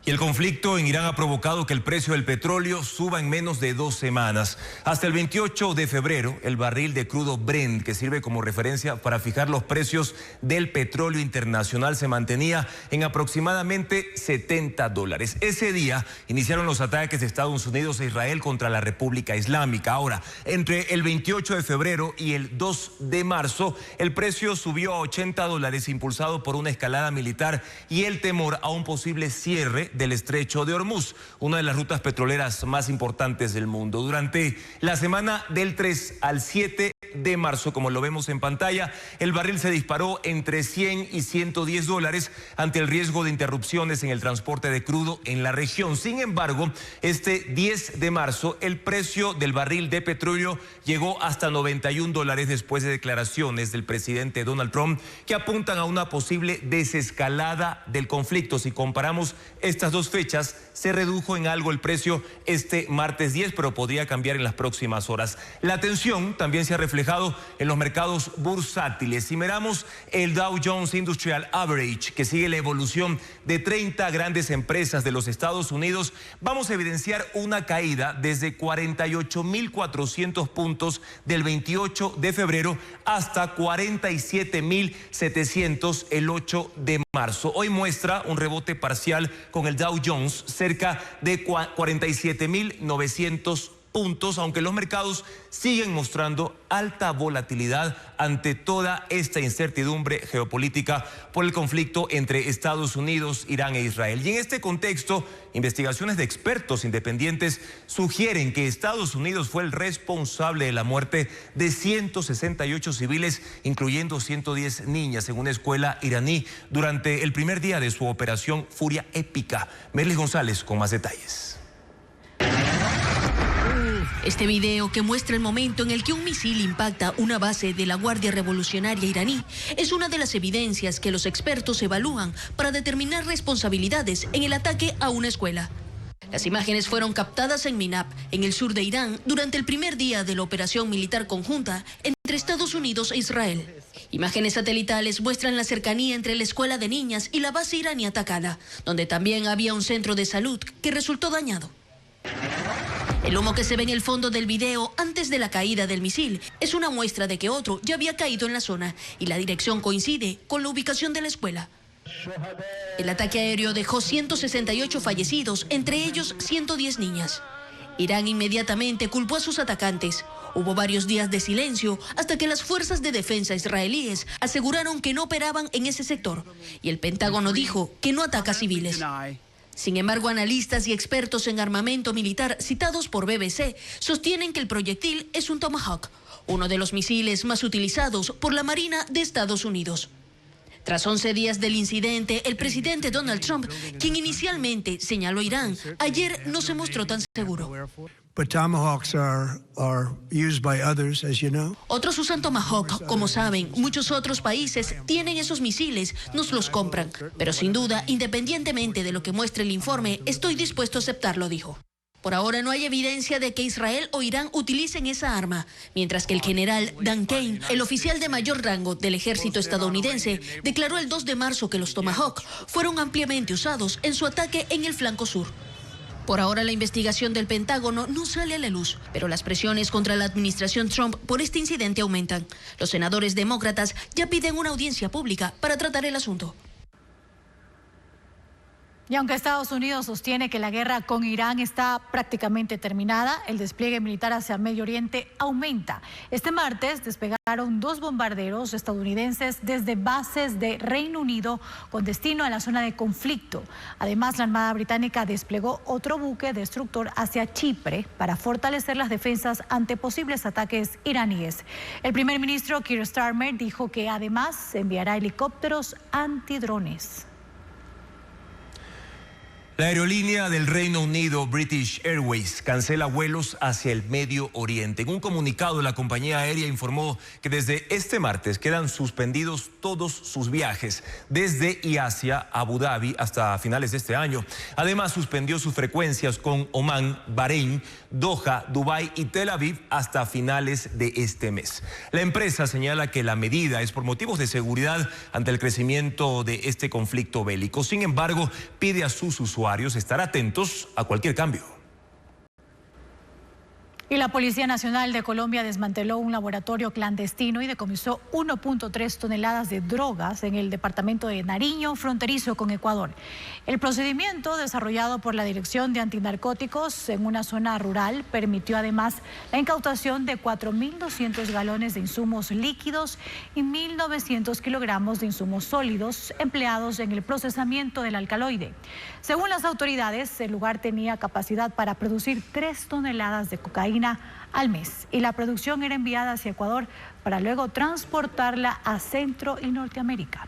Y el conflicto en Irán ha provocado que el precio del petróleo suba en menos de 2 semanas. Hasta el 28 de febrero, el barril de crudo Brent, que sirve como referencia para fijar los precios del petróleo internacional, se mantenía en aproximadamente $70. Ese día iniciaron los ataques de Estados Unidos e Israel contra la República Islámica. Ahora, entre el 28 de febrero y el 2 de marzo, el precio subió a $80, impulsado por una escalada militar y el temor a un posible cierre del estrecho de Hormuz, una de las rutas petroleras más importantes del mundo. Durante la semana del 3 al 7 de marzo, como lo vemos en pantalla, el barril se disparó entre $100 y $110 ante el riesgo de interrupciones en el transporte de crudo en la región. Sin embargo, este 10 de marzo, el precio del barril de petróleo llegó hasta $91 después de declaraciones del presidente Donald Trump que apuntan a una posible desescalada del conflicto. Si comparamos estas dos fechas, se redujo en algo el precio este martes 10, pero podría cambiar en las próximas horas. La tensión también se ha reflejado en los mercados bursátiles. Si miramos el Dow Jones Industrial Average, que sigue la evolución de 30 grandes empresas de los Estados Unidos, vamos a evidenciar una caída desde 48.400 puntos del 28 de febrero hasta 47.700 el 8 de marzo. Hoy muestra un rebote parcial con el Dow Jones cerca de 47.900 puntos, aunque los mercados siguen mostrando alta volatilidad ante toda esta incertidumbre geopolítica por el conflicto entre Estados Unidos, Irán e Israel. Y en este contexto, investigaciones de expertos independientes sugieren que Estados Unidos fue el responsable de la muerte de 168 civiles, incluyendo 110 niñas, en una escuela iraní durante el primer día de su operación Furia Épica. Merlis González con más detalles. Este video, que muestra el momento en el que un misil impacta una base de la Guardia Revolucionaria iraní, es una de las evidencias que los expertos evalúan para determinar responsabilidades en el ataque a una escuela. Las imágenes fueron captadas en Minab, en el sur de Irán, durante el primer día de la operación militar conjunta entre Estados Unidos e Israel. Imágenes satelitales muestran la cercanía entre la escuela de niñas y la base iraní atacada, donde también había un centro de salud que resultó dañado. El humo que se ve en el fondo del video antes de la caída del misil es una muestra de que otro ya había caído en la zona y la dirección coincide con la ubicación de la escuela. El ataque aéreo dejó 168 fallecidos, entre ellos 110 niñas. Irán inmediatamente culpó a sus atacantes. Hubo varios días de silencio hasta que las fuerzas de defensa israelíes aseguraron que no operaban en ese sector y el Pentágono dijo que no ataca civiles. Sin embargo, analistas y expertos en armamento militar citados por BBC sostienen que el proyectil es un Tomahawk, uno de los misiles más utilizados por la Marina de Estados Unidos. Tras 11 días del incidente, el presidente Donald Trump, quien inicialmente señaló a Irán, ayer no se mostró tan seguro. But Tomahawks are used by others, as you know. Otros usan Tomahawk, como saben. Muchos otros países tienen esos misiles, nos los compran. Pero sin duda, independientemente de lo que muestre el informe, estoy dispuesto a aceptarlo, dijo. Por ahora no hay evidencia de que Israel o Irán utilicen esa arma, mientras que el general Dan Kane, el oficial de mayor rango del ejército estadounidense, declaró el 2 de marzo que los Tomahawk fueron ampliamente usados en su ataque en el flanco sur. Por ahora la investigación del Pentágono no sale a la luz, pero las presiones contra la administración Trump por este incidente aumentan. Los senadores demócratas ya piden una audiencia pública para tratar el asunto. Y aunque Estados Unidos sostiene que la guerra con Irán está prácticamente terminada, el despliegue militar hacia Medio Oriente aumenta. Este martes despegaron 2 bombarderos estadounidenses desde bases de Reino Unido con destino a la zona de conflicto. Además, la Armada Británica desplegó otro buque destructor hacia Chipre para fortalecer las defensas ante posibles ataques iraníes. El primer ministro Keir Starmer dijo que además enviará helicópteros antidrones. La aerolínea del Reino Unido, British Airways, cancela vuelos hacia el Medio Oriente. En un comunicado, la compañía aérea informó que desde este martes quedan suspendidos todos sus viajes desde y hacia Abu Dhabi hasta finales de este año. Además, suspendió sus frecuencias con Omán, Bahrein, Doha, Dubái y Tel Aviv hasta finales de este mes. La empresa señala que la medida es por motivos de seguridad ante el crecimiento de este conflicto bélico. Sin embargo, pide a sus usuarios estar atentos a cualquier cambio. Y la Policía Nacional de Colombia desmanteló un laboratorio clandestino y decomisó 1.3 toneladas de drogas en el departamento de Nariño, fronterizo con Ecuador. El procedimiento, desarrollado por la Dirección de Antinarcóticos en una zona rural, permitió además la incautación de 4.200 galones de insumos líquidos y 1.900 kilogramos de insumos sólidos empleados en el procesamiento del alcaloide. Según las autoridades, el lugar tenía capacidad para producir 3 toneladas de cocaína al mes y la producción era enviada hacia Ecuador para luego transportarla a Centro y Norteamérica.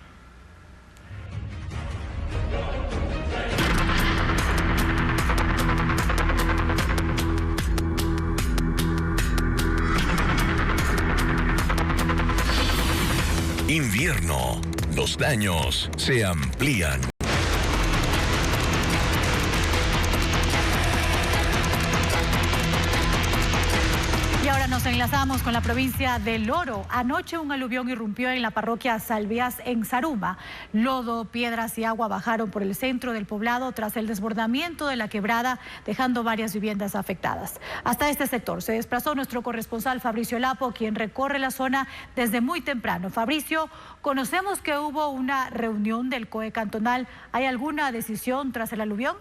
Invierno. Los daños se amplían. Y ahora nos enlazamos con la provincia del Oro. Anoche un aluvión irrumpió en la parroquia Salvías en Zaruma. Lodo, piedras y agua bajaron por el centro del poblado tras el desbordamiento de la quebrada, dejando varias viviendas afectadas. Hasta este sector se desplazó nuestro corresponsal Fabricio Lapo, quien recorre la zona desde muy temprano. Fabricio, conocemos que hubo una reunión del COE cantonal. ¿Hay alguna decisión tras el aluvión?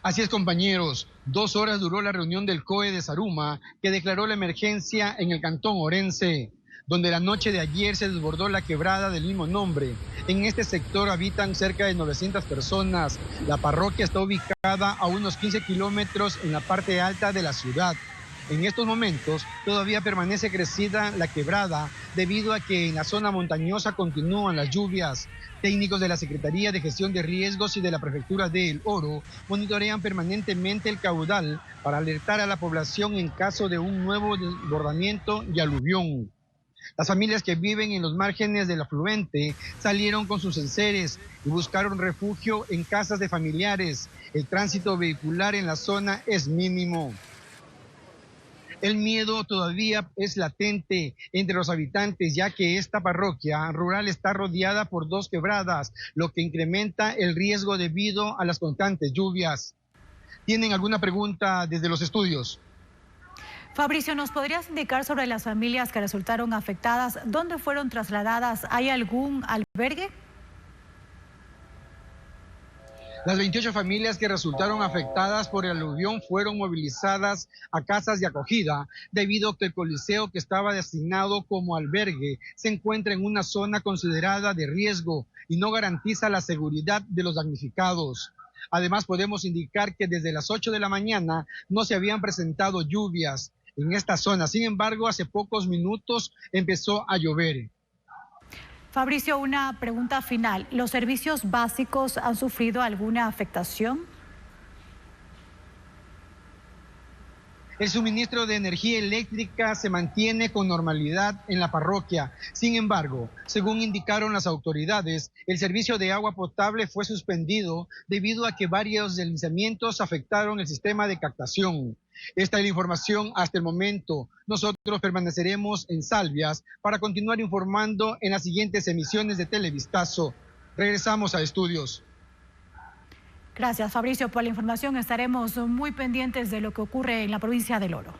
Así es, compañeros. 2 horas duró la reunión del COE de Zaruma, que declaró la emergencia en el cantón Orense, donde la noche de ayer se desbordó la quebrada del mismo nombre. En este sector habitan cerca de 900 personas. La parroquia está ubicada a unos 15 kilómetros en la parte alta de la ciudad. En estos momentos todavía permanece crecida la quebrada debido a que en la zona montañosa continúan las lluvias. Técnicos de la Secretaría de Gestión de Riesgos y de la Prefectura de El Oro monitorean permanentemente el caudal para alertar a la población en caso de un nuevo desbordamiento y aluvión. Las familias que viven en los márgenes del afluente salieron con sus enseres y buscaron refugio en casas de familiares. El tránsito vehicular en la zona es mínimo. El miedo todavía es latente entre los habitantes, ya que esta parroquia rural está rodeada por 2 quebradas, lo que incrementa el riesgo debido a las constantes lluvias. ¿Tienen alguna pregunta desde los estudios? Fabricio, ¿nos podrías indicar sobre las familias que resultaron afectadas? ¿Dónde fueron trasladadas? ¿Hay algún albergue? Las 28 familias que resultaron afectadas por el aluvión fueron movilizadas a casas de acogida debido a que el coliseo que estaba designado como albergue se encuentra en una zona considerada de riesgo y no garantiza la seguridad de los damnificados. Además, podemos indicar que desde las 8 de la mañana no se habían presentado lluvias en esta zona. Sin embargo, hace pocos minutos empezó a llover. Fabricio, una pregunta final. ¿Los servicios básicos han sufrido alguna afectación? El suministro de energía eléctrica se mantiene con normalidad en la parroquia. Sin embargo, según indicaron las autoridades, el servicio de agua potable fue suspendido debido a que varios deslizamientos afectaron el sistema de captación. Esta es la información hasta el momento. Nosotros permaneceremos en Salvías para continuar informando en las siguientes emisiones de Televistazo. Regresamos a estudios. Gracias, Fabricio, por la información. Estaremos muy pendientes de lo que ocurre en la provincia del Oro.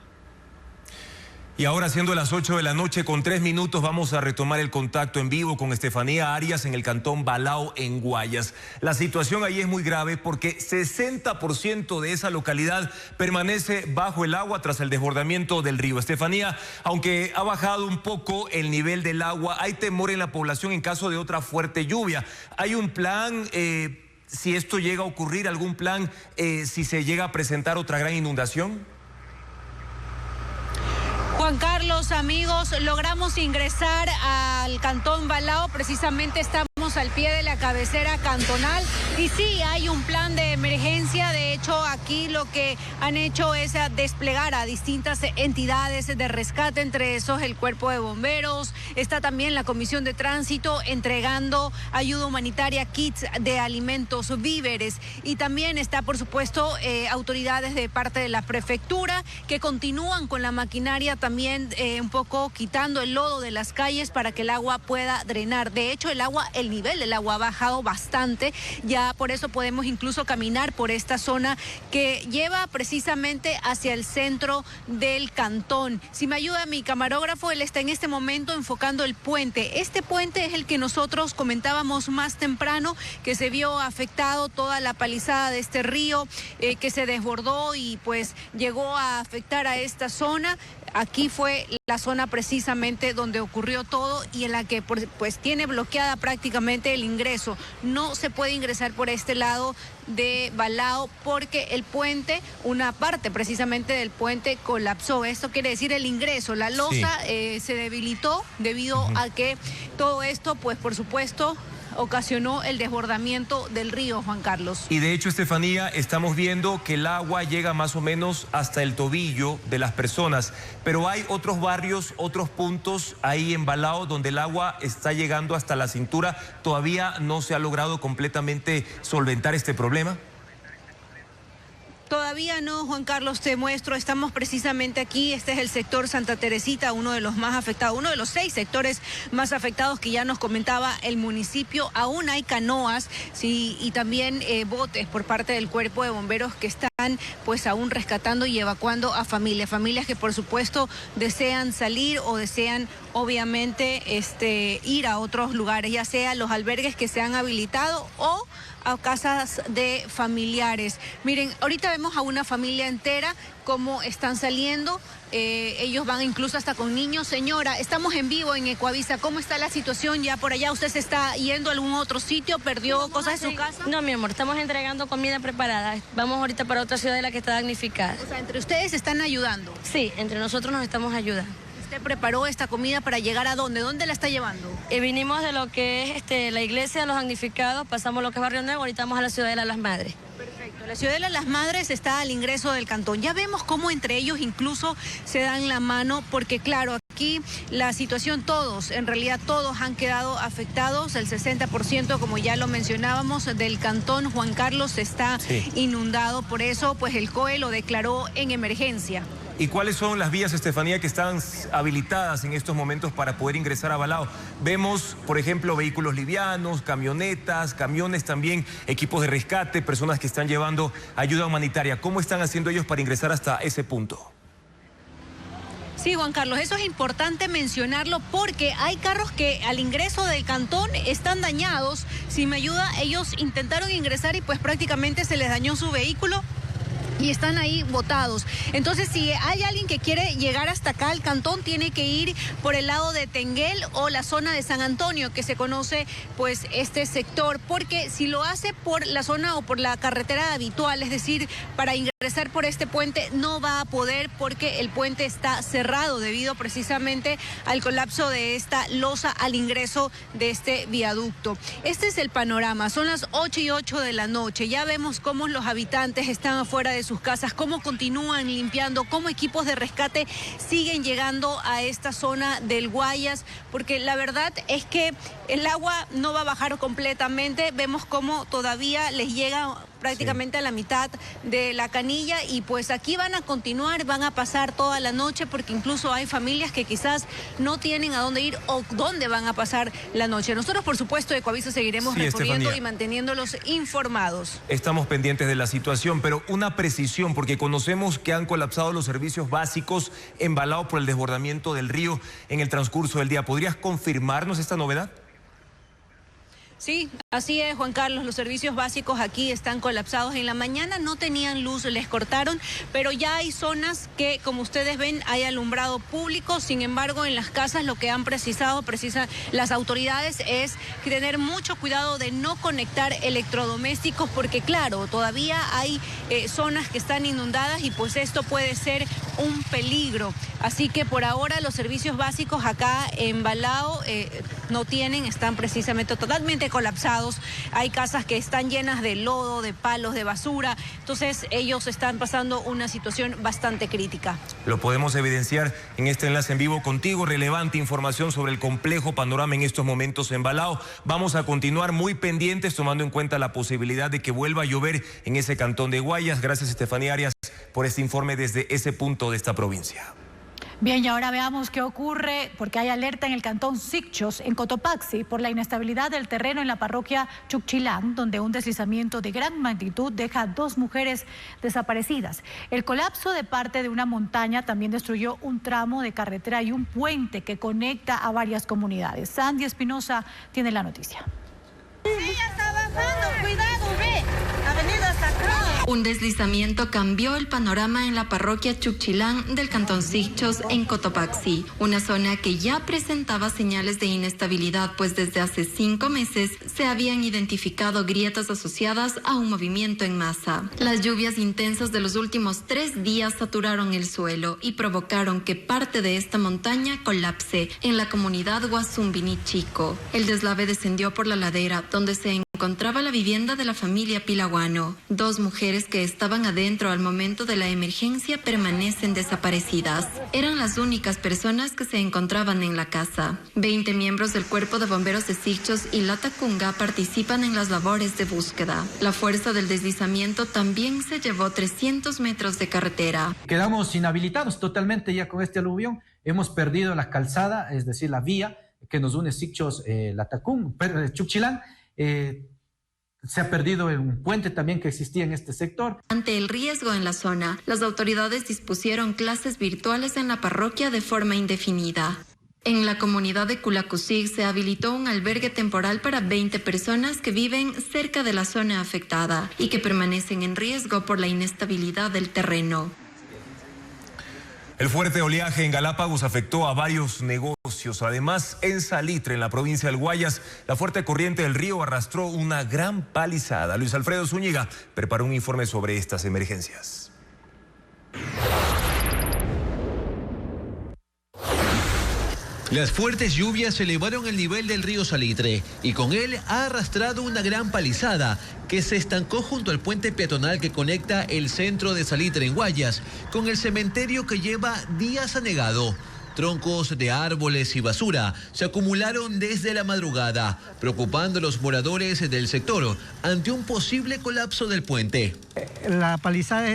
Y ahora, siendo las 8 de la noche con 3 minutos, vamos a retomar el contacto en vivo con Estefanía Arias en el cantón Balao, en Guayas. La situación ahí es muy grave porque 60% de esa localidad permanece bajo el agua tras el desbordamiento del río. Estefanía, aunque ha bajado un poco el nivel del agua, hay temor en la población en caso de otra fuerte lluvia. ¿Hay un plan, si esto llega a ocurrir, algún plan, si se llega a presentar otra gran inundación? Juan Carlos, amigos, logramos ingresar al cantón Balao, precisamente estamos al pie de la cabecera cantonal y sí, hay un plan de emergencia. De hecho, aquí lo que han hecho es desplegar a distintas entidades de rescate, entre esos el Cuerpo de Bomberos, está también la Comisión de Tránsito entregando ayuda humanitaria, kits de alimentos, víveres, y también está, por supuesto, autoridades de parte de la prefectura que continúan con la maquinaria también un poco quitando el lodo de las calles para que el agua pueda drenar. De hecho, el nivel del agua ha bajado bastante, ya por eso podemos incluso caminar por esta zona que lleva precisamente hacia el centro del cantón. Si me ayuda mi camarógrafo, él está en este momento enfocando el puente. Este puente es el que nosotros comentábamos más temprano, que se vio afectado toda la palizada de este río, que se desbordó y pues llegó a afectar a esta zona. Aquí fue la zona precisamente donde ocurrió todo y en la que pues tiene bloqueada prácticamente el ingreso. No se puede ingresar por este lado de Balao porque el puente, una parte precisamente del puente colapsó. Esto quiere decir el ingreso, la losa se debilitó debido a que todo esto, pues por supuesto, ocasionó el desbordamiento del río, Juan Carlos. Y de hecho, Estefanía, estamos viendo que el agua llega más o menos hasta el tobillo de las personas, pero hay otros barrios, otros puntos ahí en Balao donde el agua está llegando hasta la cintura. ¿Todavía no se ha logrado completamente solventar este problema? Todavía no, Juan Carlos, te muestro, estamos precisamente aquí, este es el sector Santa Teresita, uno de los más afectados, uno de los 6 sectores más afectados que ya nos comentaba el municipio. Aún hay canoas, sí, y también botes por parte del Cuerpo de Bomberos que están pues aún rescatando y evacuando a familias que por supuesto desean salir o desean obviamente ir a otros lugares, ya sea los albergues que se han habilitado o a casas de familiares. Miren, ahorita vemos a una familia entera cómo están saliendo, ellos van incluso hasta con niños. Señora, estamos en vivo en Ecuavisa, ¿cómo está la situación ya por allá? ¿Usted se está yendo a algún otro sitio? ¿Perdió cosas de su casa? No, mi amor, estamos entregando comida preparada, vamos ahorita para otra ciudad de la que está damnificada. O sea, ¿entre ustedes están ayudando? Sí, entre nosotros nos estamos ayudando. ¿Usted preparó esta comida para llegar a dónde? ¿Dónde la está llevando? Vinimos de lo que es la iglesia de los damnificados, pasamos lo que es Barrio Nuevo, ahorita vamos a la Ciudadela de las Madres. Perfecto. La Ciudadela de las Madres está al ingreso del cantón. Ya vemos cómo entre ellos incluso se dan la mano, porque claro, aquí la situación en realidad todos han quedado afectados. El 60%, como ya lo mencionábamos, del cantón, Juan Carlos, está inundado. Por eso, pues el COE lo declaró en emergencia. ¿Y cuáles son las vías, Estefanía, que están habilitadas en estos momentos para poder ingresar a Balao? Vemos, por ejemplo, vehículos livianos, camionetas, camiones también, equipos de rescate, personas que están llevando ayuda humanitaria. ¿Cómo están haciendo ellos para ingresar hasta ese punto? Sí, Juan Carlos, eso es importante mencionarlo porque hay carros que al ingreso del cantón están dañados. Si me ayuda, ellos intentaron ingresar y pues prácticamente se les dañó su vehículo y están ahí botados. Entonces, si hay alguien que quiere llegar hasta acá al cantón, tiene que ir por el lado de Tenguel o la zona de San Antonio, que se conoce pues este sector, porque si lo hace por la zona o por la carretera habitual, es decir, para ingresar por este puente, no va a poder porque el puente está cerrado debido precisamente al colapso de esta losa al ingreso de este viaducto. Este es el panorama, son las 8:08 de la noche, ya vemos cómo los habitantes están afuera de sus casas, cómo continúan limpiando, cómo equipos de rescate siguen llegando a esta zona del Guayas, porque la verdad es que el agua no va a bajar completamente, vemos cómo todavía les llega prácticamente a la mitad de la Canilla, y pues aquí van a continuar, van a pasar toda la noche, porque incluso hay familias que quizás no tienen a dónde ir o dónde van a pasar la noche. Nosotros, por supuesto, Ecoaviso seguiremos recorriendo Estefanía, y manteniéndolos informados. Estamos pendientes de la situación, pero una precisión, porque conocemos que han colapsado los servicios básicos embalados por el desbordamiento del río en el transcurso del día. ¿Podrías confirmarnos esta novedad? Sí, así es, Juan Carlos, los servicios básicos aquí están colapsados. En la mañana no tenían luz, les cortaron, pero ya hay zonas que, como ustedes ven, hay alumbrado público. Sin embargo, en las casas lo que han precisan las autoridades es tener mucho cuidado de no conectar electrodomésticos, porque claro, todavía hay zonas que están inundadas y pues esto puede ser un peligro. Así que por ahora los servicios básicos acá en Balao no tienen, están precisamente totalmente colapsados. Hay casas que están llenas de lodo, de palos, de basura. Entonces ellos están pasando una situación bastante crítica. Lo podemos evidenciar en este enlace en vivo contigo. Relevante información sobre el complejo panorama en estos momentos en Balao. Vamos a continuar muy pendientes, tomando en cuenta la posibilidad de que vuelva a llover en ese cantón de Guayas. Gracias, Estefanía Arias, por este informe desde ese punto de esta provincia. Bien, y ahora veamos qué ocurre, porque hay alerta en el cantón Sichos, en Cotopaxi, por la inestabilidad del terreno en la parroquia Chuchilán, donde un deslizamiento de gran magnitud deja a 2 mujeres desaparecidas. El colapso de parte de una montaña también destruyó un tramo de carretera y un puente que conecta a varias comunidades. Sandy Espinosa tiene la noticia. Ella está bajando, cuidado, ve, avenida Sacrada. Un deslizamiento cambió el panorama en la parroquia Chuchilán del cantón Sichos en Cotopaxi, una zona que ya presentaba señales de inestabilidad, pues desde hace 5 meses se habían identificado grietas asociadas a un movimiento en masa. Las lluvias intensas de los últimos 3 días saturaron el suelo y provocaron que parte de esta montaña colapse en la comunidad Guasumbini Chico. El deslave descendió por la ladera, donde se encontraba la vivienda de la familia Pilaguano. 2 mujeres que estaban adentro al momento de la emergencia permanecen desaparecidas. Eran las únicas personas que se encontraban en la casa. 20 miembros del Cuerpo de Bomberos de Sichos y Latacunga participan en las labores de búsqueda. La fuerza del deslizamiento también se llevó 300 metros de carretera. Quedamos inhabilitados totalmente ya con este aluvión. Hemos perdido la calzada, es decir, la vía que nos une Sichos, Chuchilán. Se ha perdido un puente también que existía en este sector. Ante el riesgo en la zona, las autoridades dispusieron clases virtuales en la parroquia de forma indefinida. En la comunidad de Culacusig se habilitó un albergue temporal para 20 personas que viven cerca de la zona afectada y que permanecen en riesgo por la inestabilidad del terreno. El fuerte oleaje en Galápagos afectó a varios negocios. Además, en Salitre, en la provincia del Guayas, la fuerte corriente del río arrastró una gran palizada. Luis Alfredo Zúñiga preparó un informe sobre estas emergencias. Las fuertes lluvias elevaron el nivel del río Salitre y con él ha arrastrado una gran palizada que se estancó junto al puente peatonal que conecta el centro de Salitre en Guayas con el cementerio que lleva días anegado. Troncos de árboles y basura se acumularon desde la madrugada, preocupando a los moradores del sector ante un posible colapso del puente. La palizada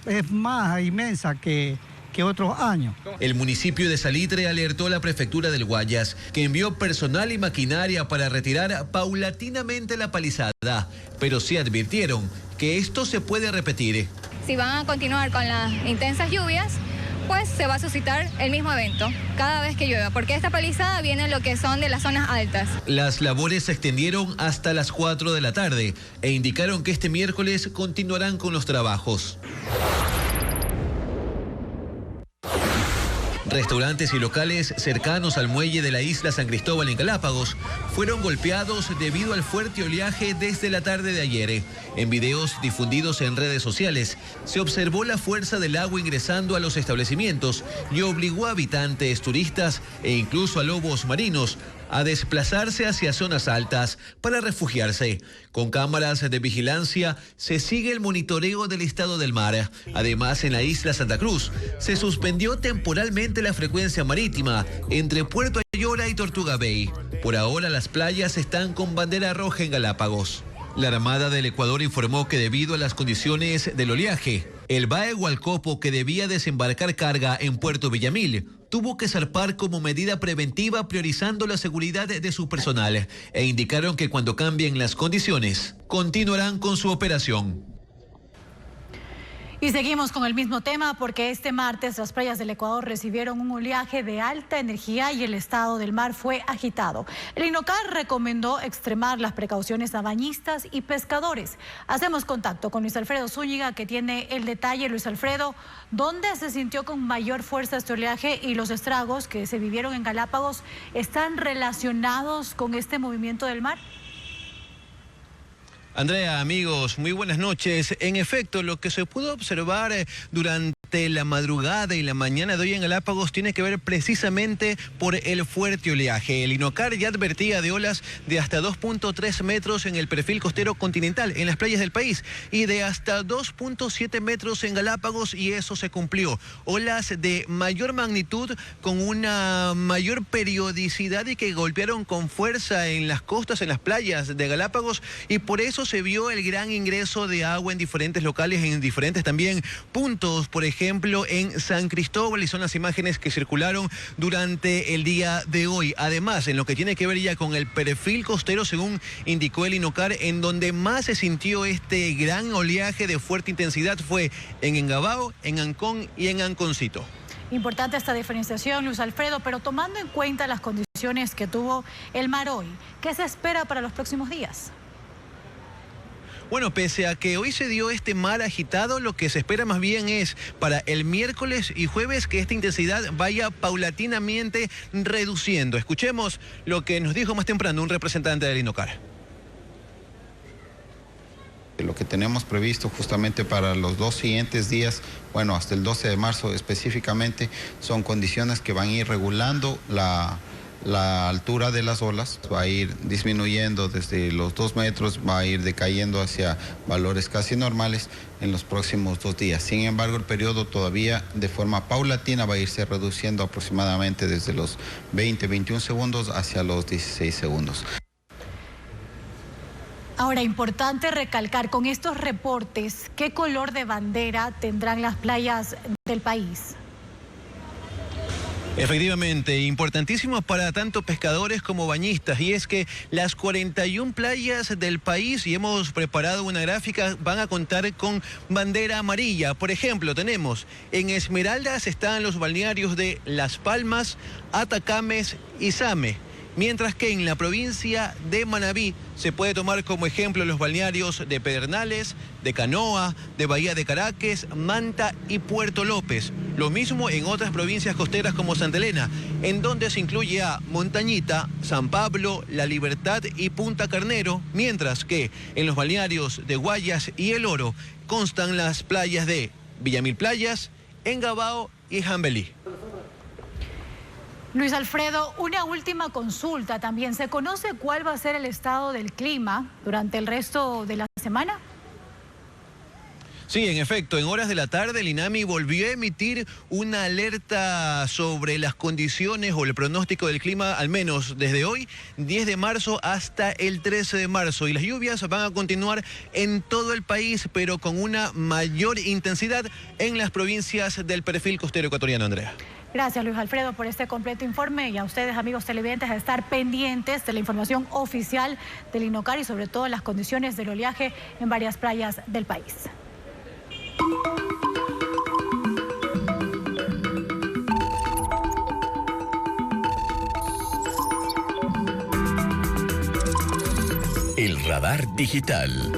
es más inmensa que otros años. El municipio de Salitre alertó a la prefectura del Guayas, que envió personal y maquinaria para retirar paulatinamente la palizada, pero sí advirtieron que esto se puede repetir. Si van a continuar con las intensas lluvias, pues se va a suscitar el mismo evento cada vez que llueva, porque esta palizada viene lo que son de las zonas altas. Las labores se extendieron hasta las 4 de la tarde e indicaron que este miércoles continuarán con los trabajos. Restaurantes y locales cercanos al muelle de la isla San Cristóbal en Galápagos fueron golpeados debido al fuerte oleaje desde la tarde de ayer. En videos difundidos en redes sociales se observó la fuerza del agua ingresando a los establecimientos y obligó a habitantes, turistas e incluso a lobos marinos a desplazarse hacia zonas altas para refugiarse. Con cámaras de vigilancia se sigue el monitoreo del estado del mar. Además, en la isla Santa Cruz se suspendió temporalmente la frecuencia marítima entre Puerto Ayora y Tortuga Bay. Por ahora las playas están con bandera roja en Galápagos. La Armada del Ecuador informó que debido a las condiciones del oleaje, el BAE Hualcopo, que debía desembarcar carga en Puerto Villamil, tuvo que zarpar como medida preventiva priorizando la seguridad de su personal e indicaron que cuando cambien las condiciones, continuarán con su operación. Y seguimos con el mismo tema porque este martes las playas del Ecuador recibieron un oleaje de alta energía y el estado del mar fue agitado. El INOCAR recomendó extremar las precauciones a bañistas y pescadores. Hacemos contacto con Luis Alfredo Zúñiga, que tiene el detalle. Luis Alfredo, ¿dónde se sintió con mayor fuerza este oleaje y los estragos que se vivieron en Galápagos están relacionados con este movimiento del mar? Andrea, amigos, muy buenas noches. En efecto, lo que se pudo observar durante la madrugada y la mañana de hoy en Galápagos tiene que ver precisamente por el fuerte oleaje. El INOCAR ya advertía de olas de hasta 2.3 metros en el perfil costero continental, en las playas del país, y de hasta 2.7 metros en Galápagos, y eso se cumplió. Olas de mayor magnitud con una mayor periodicidad y que golpearon con fuerza en las costas, en las playas de Galápagos, y por eso se vio el gran ingreso de agua en diferentes locales, en diferentes también puntos, por ejemplo en San Cristóbal, y son las imágenes que circularon durante el día de hoy. Además, en lo que tiene que ver ya con el perfil costero, según indicó el INOCAR, en donde más se sintió este gran oleaje de fuerte intensidad fue en Engabao, en Ancón y en Anconcito. Importante esta diferenciación, Luis Alfredo, pero tomando en cuenta las condiciones que tuvo el mar hoy, ¿qué se espera para los próximos días? Bueno, pese a que hoy se dio este mar agitado, lo que se espera más bien es para el miércoles y jueves que esta intensidad vaya paulatinamente reduciendo. Escuchemos lo que nos dijo más temprano un representante del INOCAR. Lo que tenemos previsto justamente para los 2 siguientes días, bueno, hasta el 12 de marzo específicamente, son condiciones que van a ir regulando la altura de las olas, va a ir disminuyendo desde los 2 metros, va a ir decayendo hacia valores casi normales en los próximos 2 días. Sin embargo, el periodo todavía de forma paulatina va a irse reduciendo aproximadamente desde los 20-21 segundos hacia los 16 segundos. Ahora, importante recalcar con estos reportes, ¿qué color de bandera tendrán las playas del país? Efectivamente, importantísimo para tanto pescadores como bañistas, y es que las 41 playas del país, y hemos preparado una gráfica, van a contar con bandera amarilla. Por ejemplo, tenemos en Esmeraldas están los balnearios de Las Palmas, Atacames y Same. Mientras que en la provincia de Manabí se puede tomar como ejemplo los balnearios de Pedernales, de Canoa, de Bahía de Caracas, Manta y Puerto López. Lo mismo en otras provincias costeras como Santa Elena, en donde se incluye a Montañita, San Pablo, La Libertad y Punta Carnero, mientras que en los balnearios de Guayas y El Oro constan las playas de Villamil Playas, Engabao y Jambelí. Luis Alfredo, una última consulta también. ¿Se conoce cuál va a ser el estado del clima durante el resto de la semana? Sí, en efecto, en horas de la tarde el INAMI volvió a emitir una alerta sobre las condiciones o el pronóstico del clima, al menos desde hoy, 10 de marzo hasta el 13 de marzo. Y las lluvias van a continuar en todo el país, pero con una mayor intensidad en las provincias del perfil costero ecuatoriano, Andrea. Gracias, Luis Alfredo, por este completo informe, y a ustedes, amigos televidentes, a estar pendientes de la información oficial del INOCAR y sobre todo las condiciones del oleaje en varias playas del país. El radar digital.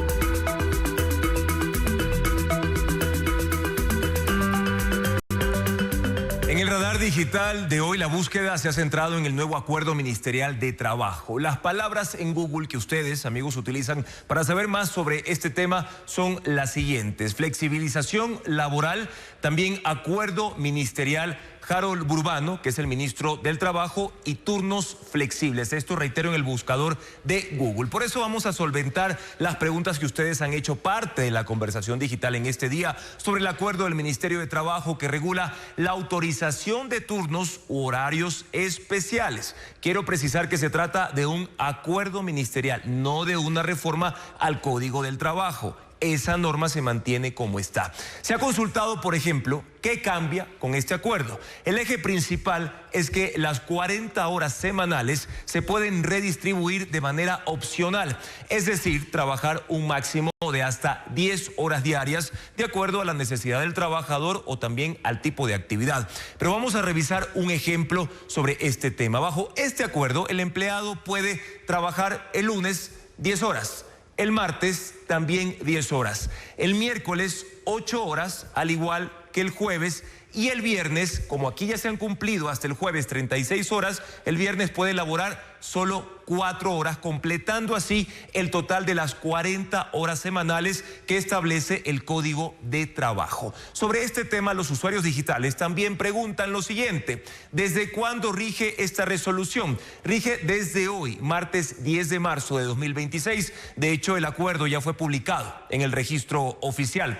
En el radar digital de hoy, la búsqueda se ha centrado en el nuevo acuerdo ministerial de trabajo. Las palabras en Google que ustedes, amigos, utilizan para saber más sobre este tema son las siguientes: flexibilización laboral, también acuerdo ministerial, Harold Burbano, que es el ministro del Trabajo, y turnos flexibles. Esto reitero en el buscador de Google. Por eso vamos a solventar las preguntas que ustedes han hecho parte de la conversación digital en este día sobre el acuerdo del Ministerio de Trabajo que regula la autorización de turnos u horarios especiales. Quiero precisar que se trata de un acuerdo ministerial, no de una reforma al Código del Trabajo. Esa norma se mantiene como está. Se ha consultado, por ejemplo, ¿qué cambia con este acuerdo? El eje principal es que las 40 horas semanales se pueden redistribuir de manera opcional, es decir, trabajar un máximo de hasta 10 horas diarias de acuerdo a la necesidad del trabajador o también al tipo de actividad. Pero vamos a revisar un ejemplo sobre este tema. Bajo este acuerdo, el empleado puede trabajar el lunes 10 horas. El martes también 10 horas, el miércoles 8 horas, al igual que el jueves, y el viernes, como aquí ya se han cumplido hasta el jueves 36 horas, el viernes puede elaborar solo 4 horas, completando así el total de las 40 horas semanales que establece el Código de Trabajo. Sobre este tema, los usuarios digitales también preguntan lo siguiente: ¿desde cuándo rige esta resolución? Rige desde hoy, martes 10 de marzo de 2026. De hecho, el acuerdo ya fue publicado en el registro oficial.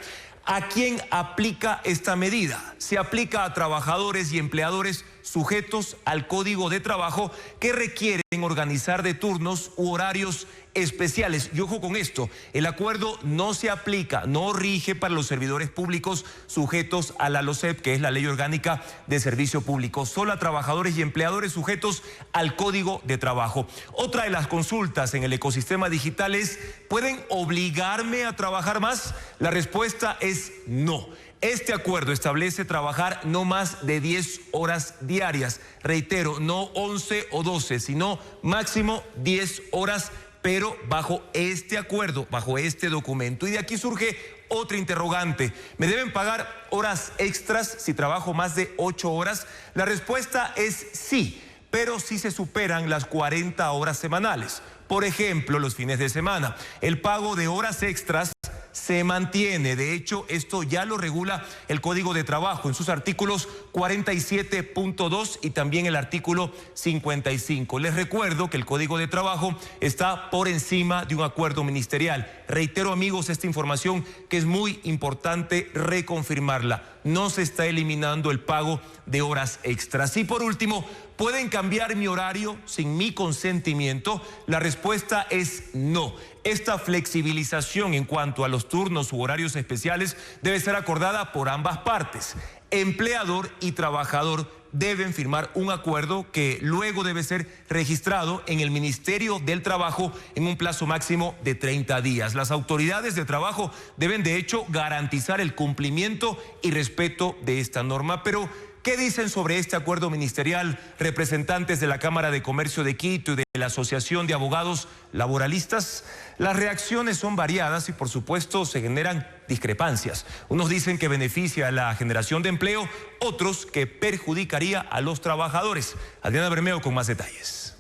¿A quién aplica esta medida? Se aplica a trabajadores y empleadores sujetos al Código de Trabajo que requieren organizar de turnos u horarios especiales. Y ojo con esto, el acuerdo no se aplica, no rige para los servidores públicos sujetos a la LOSEP, que es la Ley Orgánica de Servicio Público, solo a trabajadores y empleadores sujetos al Código de Trabajo. Otra de las consultas en el ecosistema digital es: ¿pueden obligarme a trabajar más? La respuesta es no. Este acuerdo establece trabajar no más de 10 horas diarias. Reitero, no 11 o 12, sino máximo 10 horas, pero bajo este acuerdo, bajo este documento. Y de aquí surge otra interrogante: ¿me deben pagar horas extras si trabajo más de 8 horas? La respuesta es sí, pero si se superan las 40 horas semanales. Por ejemplo, los fines de semana. El pago de horas extras se mantiene. De hecho, esto ya lo regula el Código de Trabajo en sus artículos 47.2 y también el artículo 55. Les recuerdo que el Código de Trabajo está por encima de un acuerdo ministerial. Reitero, amigos, esta información que es muy importante reconfirmarla. No se está eliminando el pago de horas extras. Y por último, ¿pueden cambiar mi horario sin mi consentimiento? La respuesta es no. Esta flexibilización en cuanto a los turnos u horarios especiales debe ser acordada por ambas partes. Empleador y trabajador deben firmar un acuerdo que luego debe ser registrado en el Ministerio del Trabajo en un plazo máximo de 30 días. Las autoridades de trabajo deben, de hecho, garantizar el cumplimiento y respeto de esta norma. Pero ¿qué dicen sobre este acuerdo ministerial representantes de la Cámara de Comercio de Quito y de la Asociación de Abogados Laboralistas? Las reacciones son variadas y, por supuesto, se generan discrepancias. Unos dicen que beneficia a la generación de empleo, otros que perjudicaría a los trabajadores. Adriana Bermeo con más detalles.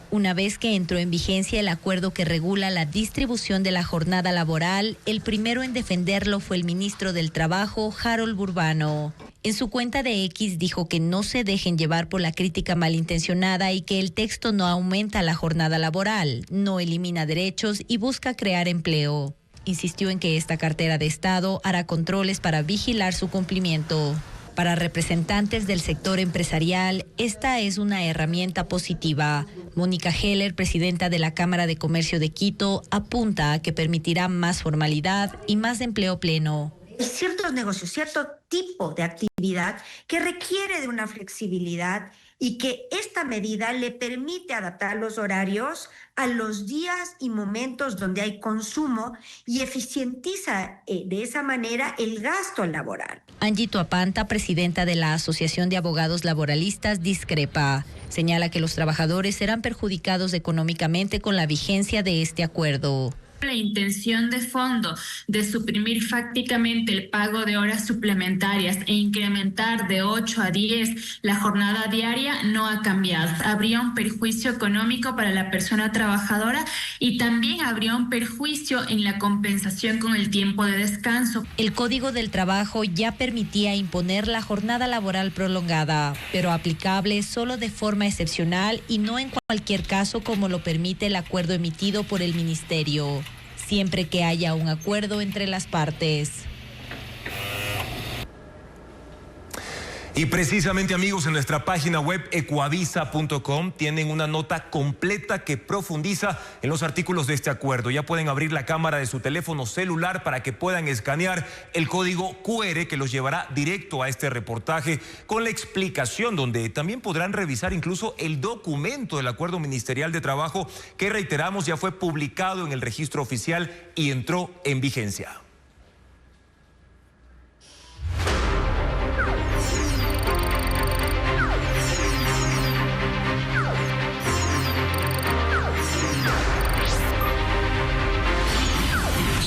Una vez que entró en vigencia el acuerdo que regula la distribución de la jornada laboral, el primero en defenderlo fue el ministro del Trabajo, Harold Burbano. En su cuenta de X dijo que no se dejen llevar por la crítica malintencionada y que el texto no aumenta la jornada laboral, no elimina derechos y busca crear empleo. Insistió en que esta cartera de Estado hará controles para vigilar su cumplimiento. Para representantes del sector empresarial, esta es una herramienta positiva. Mónica Heller, presidenta de la Cámara de Comercio de Quito, apunta a que permitirá más formalidad y más empleo pleno. Ciertos negocios, cierto tipo de actividad que requiere de una flexibilidad y que esta medida le permite adaptar los horarios a los días y momentos donde hay consumo y eficientiza de esa manera el gasto laboral. Angie Tuapanta, presidenta de la Asociación de Abogados Laboralistas, discrepa. Señala que los trabajadores serán perjudicados económicamente con la vigencia de este acuerdo. La intención de fondo de suprimir fácticamente el pago de horas suplementarias e incrementar de 8 a 10 la jornada diaria no ha cambiado. Habría un perjuicio económico para la persona trabajadora y también habría un perjuicio en la compensación con el tiempo de descanso. El Código del Trabajo ya permitía imponer la jornada laboral prolongada, pero aplicable solo de forma excepcional y no en cualquier caso como lo permite el acuerdo emitido por el Ministerio, siempre que haya un acuerdo entre las partes. Y precisamente, amigos, en nuestra página web ecuavisa.com tienen una nota completa que profundiza en los artículos de este acuerdo. Ya pueden abrir la cámara de su teléfono celular para que puedan escanear el código QR que los llevará directo a este reportaje con la explicación, donde también podrán revisar incluso el documento del Acuerdo Ministerial de Trabajo que, reiteramos, ya fue publicado en el registro oficial y entró en vigencia.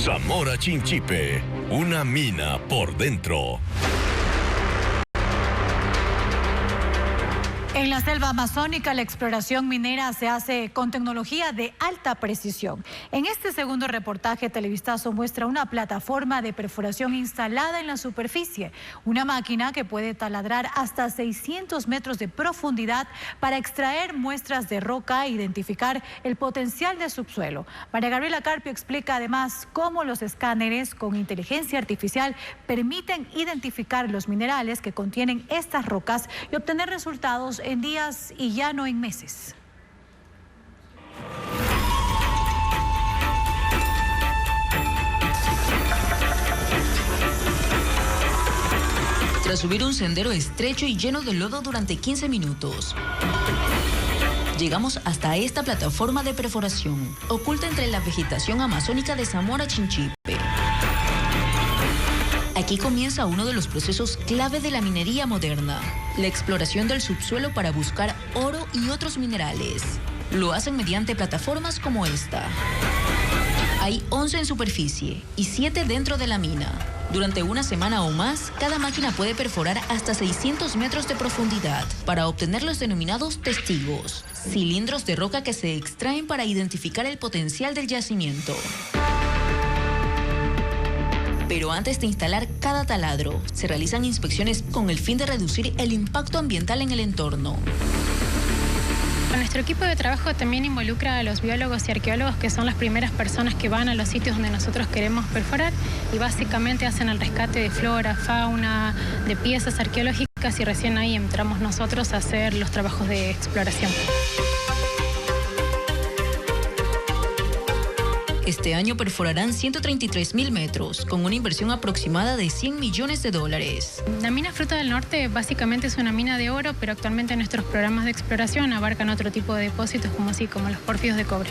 Zamora Chinchipe, una mina por dentro. En la selva amazónica, la exploración minera se hace con tecnología de alta precisión. En este segundo reportaje, Televistazo muestra una plataforma de perforación instalada en la superficie, una máquina que puede taladrar hasta 600 metros de profundidad para extraer muestras de roca e identificar el potencial de subsuelo. María Gabriela Carpio explica además cómo los escáneres con inteligencia artificial permiten identificar los minerales que contienen estas rocas y obtener resultados en días y ya no en meses. Tras subir un sendero estrecho y lleno de lodo durante 15 minutos, llegamos hasta esta plataforma de perforación, oculta entre la vegetación amazónica de Zamora Chinchipe. Aquí comienza uno de los procesos clave de la minería moderna, la exploración del subsuelo para buscar oro y otros minerales. Lo hacen mediante plataformas como esta. Hay 11 en superficie y 7 dentro de la mina. Durante una semana o más, cada máquina puede perforar hasta 600 metros de profundidad para obtener los denominados testigos, cilindros de roca que se extraen para identificar el potencial del yacimiento. Pero antes de instalar cada taladro, se realizan inspecciones con el fin de reducir el impacto ambiental en el entorno. Nuestro equipo de trabajo también involucra a los biólogos y arqueólogos, que son las primeras personas que van a los sitios donde nosotros queremos perforar y básicamente hacen el rescate de flora, fauna, de piezas arqueológicas, y recién ahí entramos nosotros a hacer los trabajos de exploración. Este año perforarán 133.000 metros, con una inversión aproximada de $100 millones. La mina Fruta del Norte básicamente es una mina de oro, pero actualmente nuestros programas de exploración abarcan otro tipo de depósitos como los pórfidos de cobre.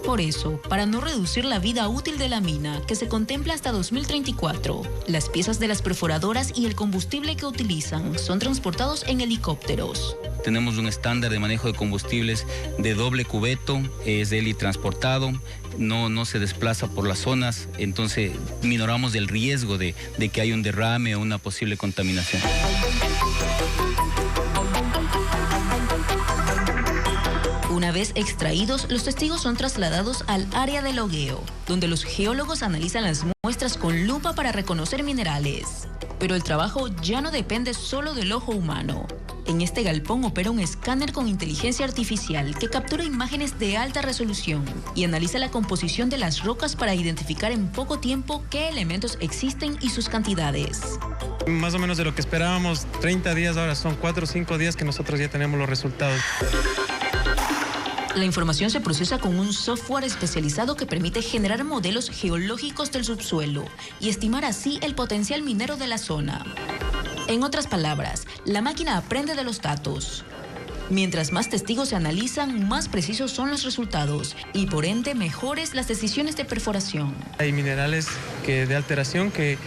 Por eso, para no reducir la vida útil de la mina, que se contempla hasta 2034, las piezas de las perforadoras y el combustible que utilizan son transportados en helicópteros. Tenemos un estándar de manejo de combustibles de doble cubeto, es helitransportado, no se desplaza por las zonas, entonces minoramos el riesgo de que haya un derrame o una posible contaminación. Una vez extraídos, los testigos son trasladados al área de logueo, donde los geólogos analizan las muestras con lupa para reconocer minerales. Pero el trabajo ya no depende solo del ojo humano. En este galpón opera un escáner con inteligencia artificial que captura imágenes de alta resolución y analiza la composición de las rocas para identificar en poco tiempo qué elementos existen y sus cantidades. Más o menos de lo que esperábamos, 30 días, ahora son 4 o 5 días que nosotros ya tenemos los resultados. La información se procesa con un software especializado que permite generar modelos geológicos del subsuelo y estimar así el potencial minero de la zona. En otras palabras, la máquina aprende de los datos. Mientras más testigos se analizan, más precisos son los resultados y por ende mejores las decisiones de perforación. Hay minerales de alteración que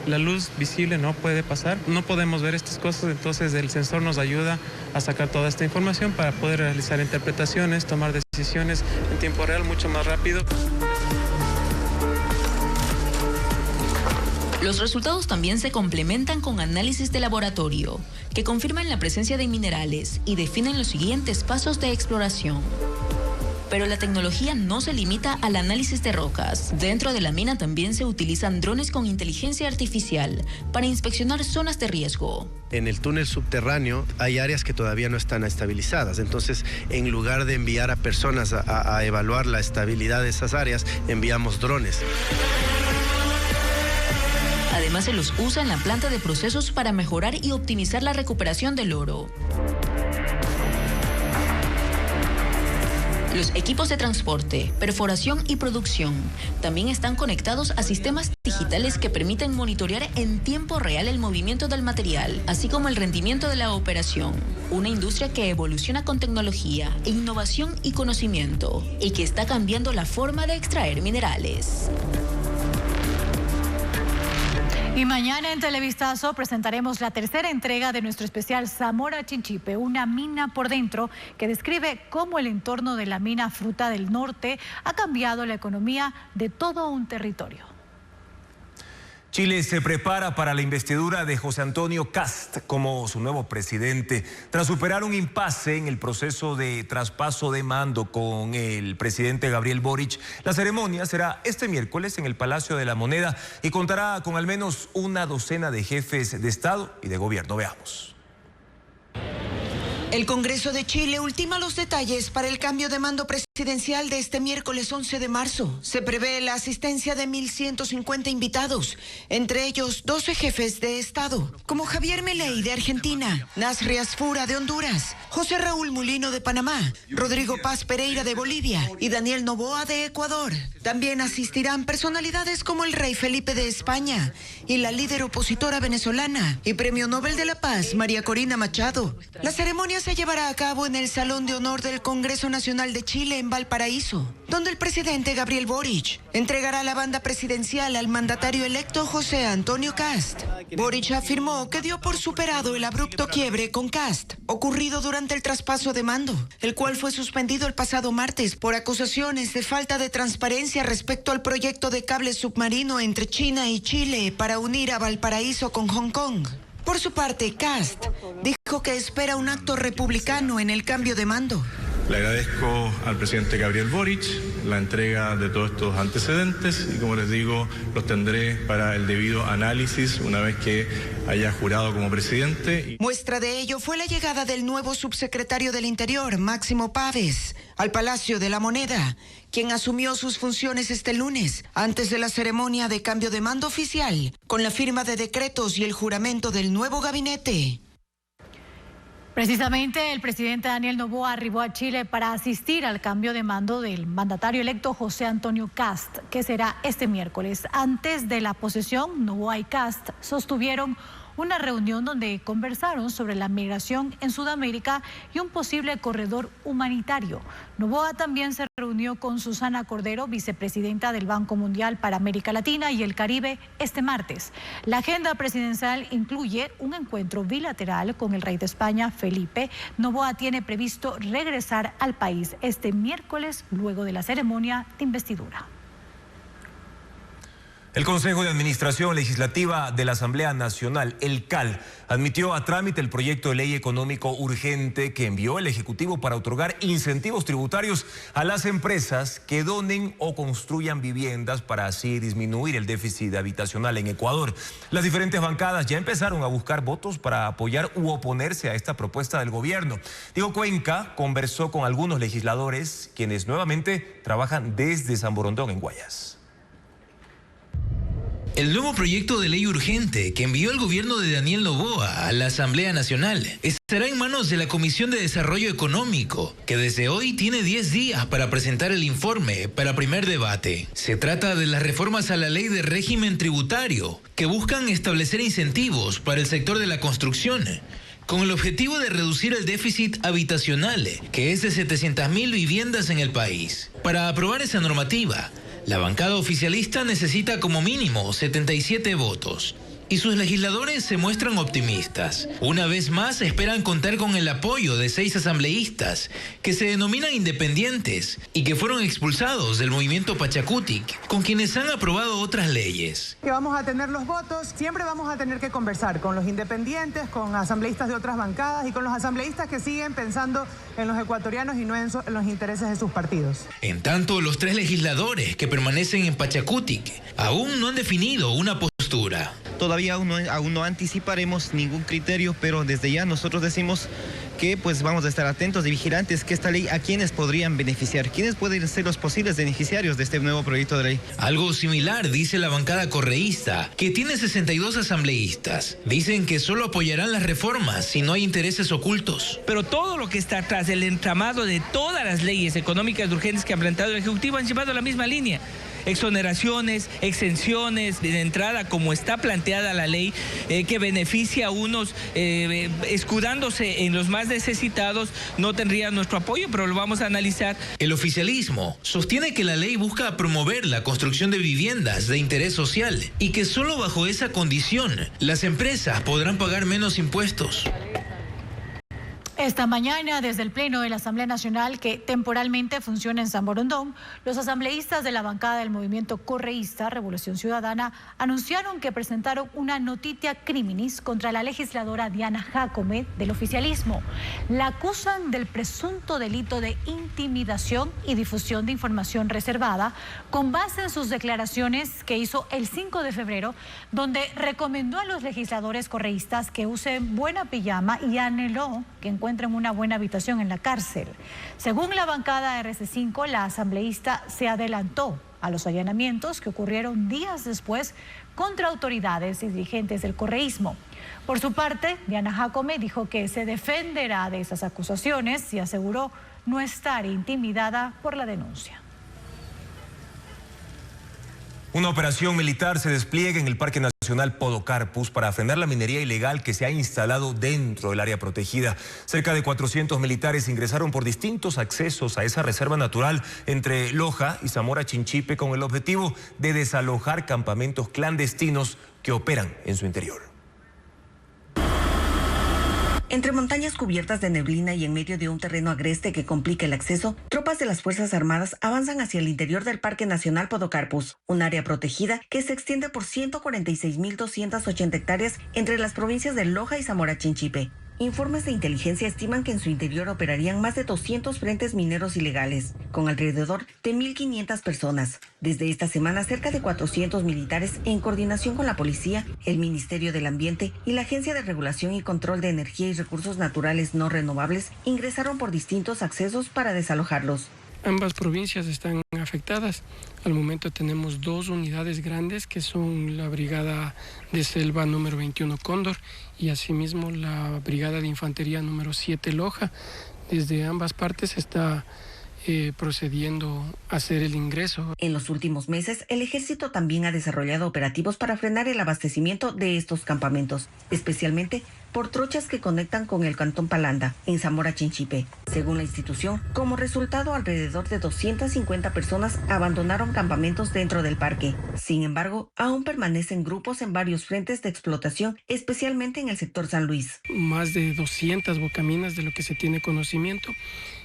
la luz visible no puede pasar, no podemos ver estas cosas, entonces el sensor nos ayuda a sacar toda esta información para poder realizar interpretaciones, tomar decisiones en tiempo real mucho más rápido. Los resultados también se complementan con análisis de laboratorio, que confirman la presencia de minerales y definen los siguientes pasos de exploración. Pero la tecnología no se limita al análisis de rocas. Dentro de la mina también se utilizan drones con inteligencia artificial para inspeccionar zonas de riesgo. En el túnel subterráneo hay áreas que todavía no están estabilizadas, entonces en lugar de enviar a personas a evaluar la estabilidad de esas áreas, enviamos drones. Además, se los usa en la planta de procesos para mejorar y optimizar la recuperación del oro. Los equipos de transporte, perforación y producción también están conectados a sistemas digitales que permiten monitorear en tiempo real el movimiento del material, así como el rendimiento de la operación. Una industria que evoluciona con tecnología, innovación y conocimiento, y que está cambiando la forma de extraer minerales. Y mañana en Televistazo presentaremos la tercera entrega de nuestro especial Zamora Chinchipe, una mina por dentro que describe cómo el entorno de la mina Fruta del Norte ha cambiado la economía de todo un territorio. Chile se prepara para la investidura de José Antonio Kast como su nuevo presidente. Tras superar un impasse en el proceso de traspaso de mando con el presidente Gabriel Boric, la ceremonia será este miércoles en el Palacio de la Moneda y contará con al menos una docena de jefes de Estado y de gobierno. Veamos. El Congreso de Chile ultima los detalles para el cambio de mando presidencial de este miércoles 11 de marzo. Se prevé la asistencia de 1.150 invitados, entre ellos 12 jefes de Estado, como Javier Milei de Argentina, Nasri Asfura de Honduras, José Raúl Mulino de Panamá, Rodrigo Paz Pereira de Bolivia y Daniel Noboa de Ecuador. También asistirán personalidades como el rey Felipe de España y la líder opositora venezolana y Premio Nobel de la Paz, María Corina Machado. La ceremonia se llevará a cabo en el Salón de Honor del Congreso Nacional de Chile en Valparaíso, donde el presidente Gabriel Boric entregará la banda presidencial al mandatario electo José Antonio Kast. Boric afirmó que dio por superado el abrupto quiebre con Kast, ocurrido durante el traspaso de mando, el cual fue suspendido el pasado martes por acusaciones de falta de transparencia respecto al proyecto de cable submarino entre China y Chile para unir a Valparaíso con Hong Kong. Por su parte, Kast dijo que espera un acto republicano en el cambio de mando. Le agradezco al presidente Gabriel Boric la entrega de todos estos antecedentes y, como les digo, los tendré para el debido análisis una vez que haya jurado como presidente. Muestra de ello fue la llegada del nuevo subsecretario del Interior, Máximo Pávez, al Palacio de la Moneda, quien asumió sus funciones este lunes, antes de la ceremonia de cambio de mando oficial, con la firma de decretos y el juramento del nuevo gabinete. Precisamente el presidente Daniel Noboa arribó a Chile para asistir al cambio de mando del mandatario electo José Antonio Kast, que será este miércoles. Antes de la posesión, Noboa y Kast sostuvieron una reunión donde conversaron sobre la migración en Sudamérica y un posible corredor humanitario. Noboa también se reunió con Susana Cordero, vicepresidenta del Banco Mundial para América Latina y el Caribe, este martes. La agenda presidencial incluye un encuentro bilateral con el rey de España, Felipe. Noboa tiene previsto regresar al país este miércoles luego de la ceremonia de investidura. El Consejo de Administración Legislativa de la Asamblea Nacional, el CAL, admitió a trámite el proyecto de ley económico urgente que envió el Ejecutivo para otorgar incentivos tributarios a las empresas que donen o construyan viviendas para así disminuir el déficit habitacional en Ecuador. Las diferentes bancadas ya empezaron a buscar votos para apoyar u oponerse a esta propuesta del gobierno. Diego Cuenca conversó con algunos legisladores quienes nuevamente trabajan desde San Borondón en Guayas. El nuevo proyecto de ley urgente que envió el gobierno de Daniel Noboa a la Asamblea Nacional estará en manos de la Comisión de Desarrollo Económico, que desde hoy tiene 10 días para presentar el informe para primer debate. Se trata de las reformas a la ley de régimen tributario, que buscan establecer incentivos para el sector de la construcción, con el objetivo de reducir el déficit habitacional, que es de 700.000 viviendas en el país. Para aprobar esa normativa, la bancada oficialista necesita como mínimo 77 votos. y sus legisladores se muestran optimistas. Una vez más esperan contar con el apoyo de 6 asambleístas que se denominan independientes y que fueron expulsados del movimiento Pachacutic, con quienes han aprobado otras leyes. Que vamos a tener los votos, siempre vamos a tener que conversar con los independientes, con asambleístas de otras bancadas y con los asambleístas que siguen pensando en los ecuatorianos y no en los intereses de sus partidos. En tanto, los 3 legisladores que permanecen en Pachacutic aún no han definido una postura. Todavía aún no anticiparemos ningún criterio, pero desde ya nosotros decimos que pues vamos a estar atentos y vigilantes que esta ley a quienes podrían beneficiar, quiénes pueden ser los posibles beneficiarios de este nuevo proyecto de ley. Algo similar dice la bancada correísta, que tiene 62 asambleístas. Dicen que solo apoyarán las reformas si no hay intereses ocultos. Pero todo lo que está atrás, el entramado de todas las leyes económicas urgentes que ha planteado el Ejecutivo han llevado la misma línea. Exoneraciones, exenciones de entrada como está planteada la ley, que beneficia a unos escudándose en los más necesitados, no tendría nuestro apoyo, pero lo vamos a analizar. El oficialismo sostiene que la ley busca promover la construcción de viviendas de interés social y que solo bajo esa condición las empresas podrán pagar menos impuestos. Esta mañana, desde el Pleno de la Asamblea Nacional, que temporalmente funciona en San Borondón, los asambleístas de la bancada del movimiento correísta Revolución Ciudadana anunciaron que presentaron una notitia criminis contra la legisladora Diana Jacome del oficialismo. La acusan del presunto delito de intimidación y difusión de información reservada con base en sus declaraciones que hizo el 5 de febrero, donde recomendó a los legisladores correístas que usen buena pijama y anheló que encuentren una buena habitación en la cárcel. Según la bancada RC5, la asambleísta se adelantó a los allanamientos que ocurrieron días después contra autoridades y dirigentes del correísmo. Por su parte, Diana Jacome dijo que se defenderá de esas acusaciones y aseguró no estar intimidada por la denuncia. Una operación militar se despliega en el Parque Nacional Podocarpus para frenar la minería ilegal que se ha instalado dentro del área protegida. Cerca de 400 militares ingresaron por distintos accesos a esa reserva natural entre Loja y Zamora Chinchipe con el objetivo de desalojar campamentos clandestinos que operan en su interior. Entre montañas cubiertas de neblina y en medio de un terreno agreste que complica el acceso, tropas de las Fuerzas Armadas avanzan hacia el interior del Parque Nacional Podocarpus, un área protegida que se extiende por 146.280 hectáreas entre las provincias de Loja y Zamora Chinchipe. Informes de inteligencia estiman que en su interior operarían más de 200 frentes mineros ilegales, con alrededor de 1.500 personas. Desde esta semana, cerca de 400 militares, en coordinación con la policía, el Ministerio del Ambiente y la Agencia de Regulación y Control de Energía y Recursos Naturales No Renovables, ingresaron por distintos accesos para desalojarlos. Ambas provincias están afectadas. Al momento tenemos 2 unidades grandes que son la Brigada de Selva número 21 Cóndor y asimismo la Brigada de Infantería número 7 Loja. Desde ambas partes está procediendo a hacer el ingreso. En los últimos meses, el Ejército también ha desarrollado operativos para frenar el abastecimiento de estos campamentos, especialmente por trochas que conectan con el Cantón Palanda, en Zamora Chinchipe. Según la institución, como resultado, alrededor de 250 personas abandonaron campamentos dentro del parque. Sin embargo, aún permanecen grupos en varios frentes de explotación, especialmente en el sector San Luis. Más de 200 bocaminas de lo que se tiene conocimiento.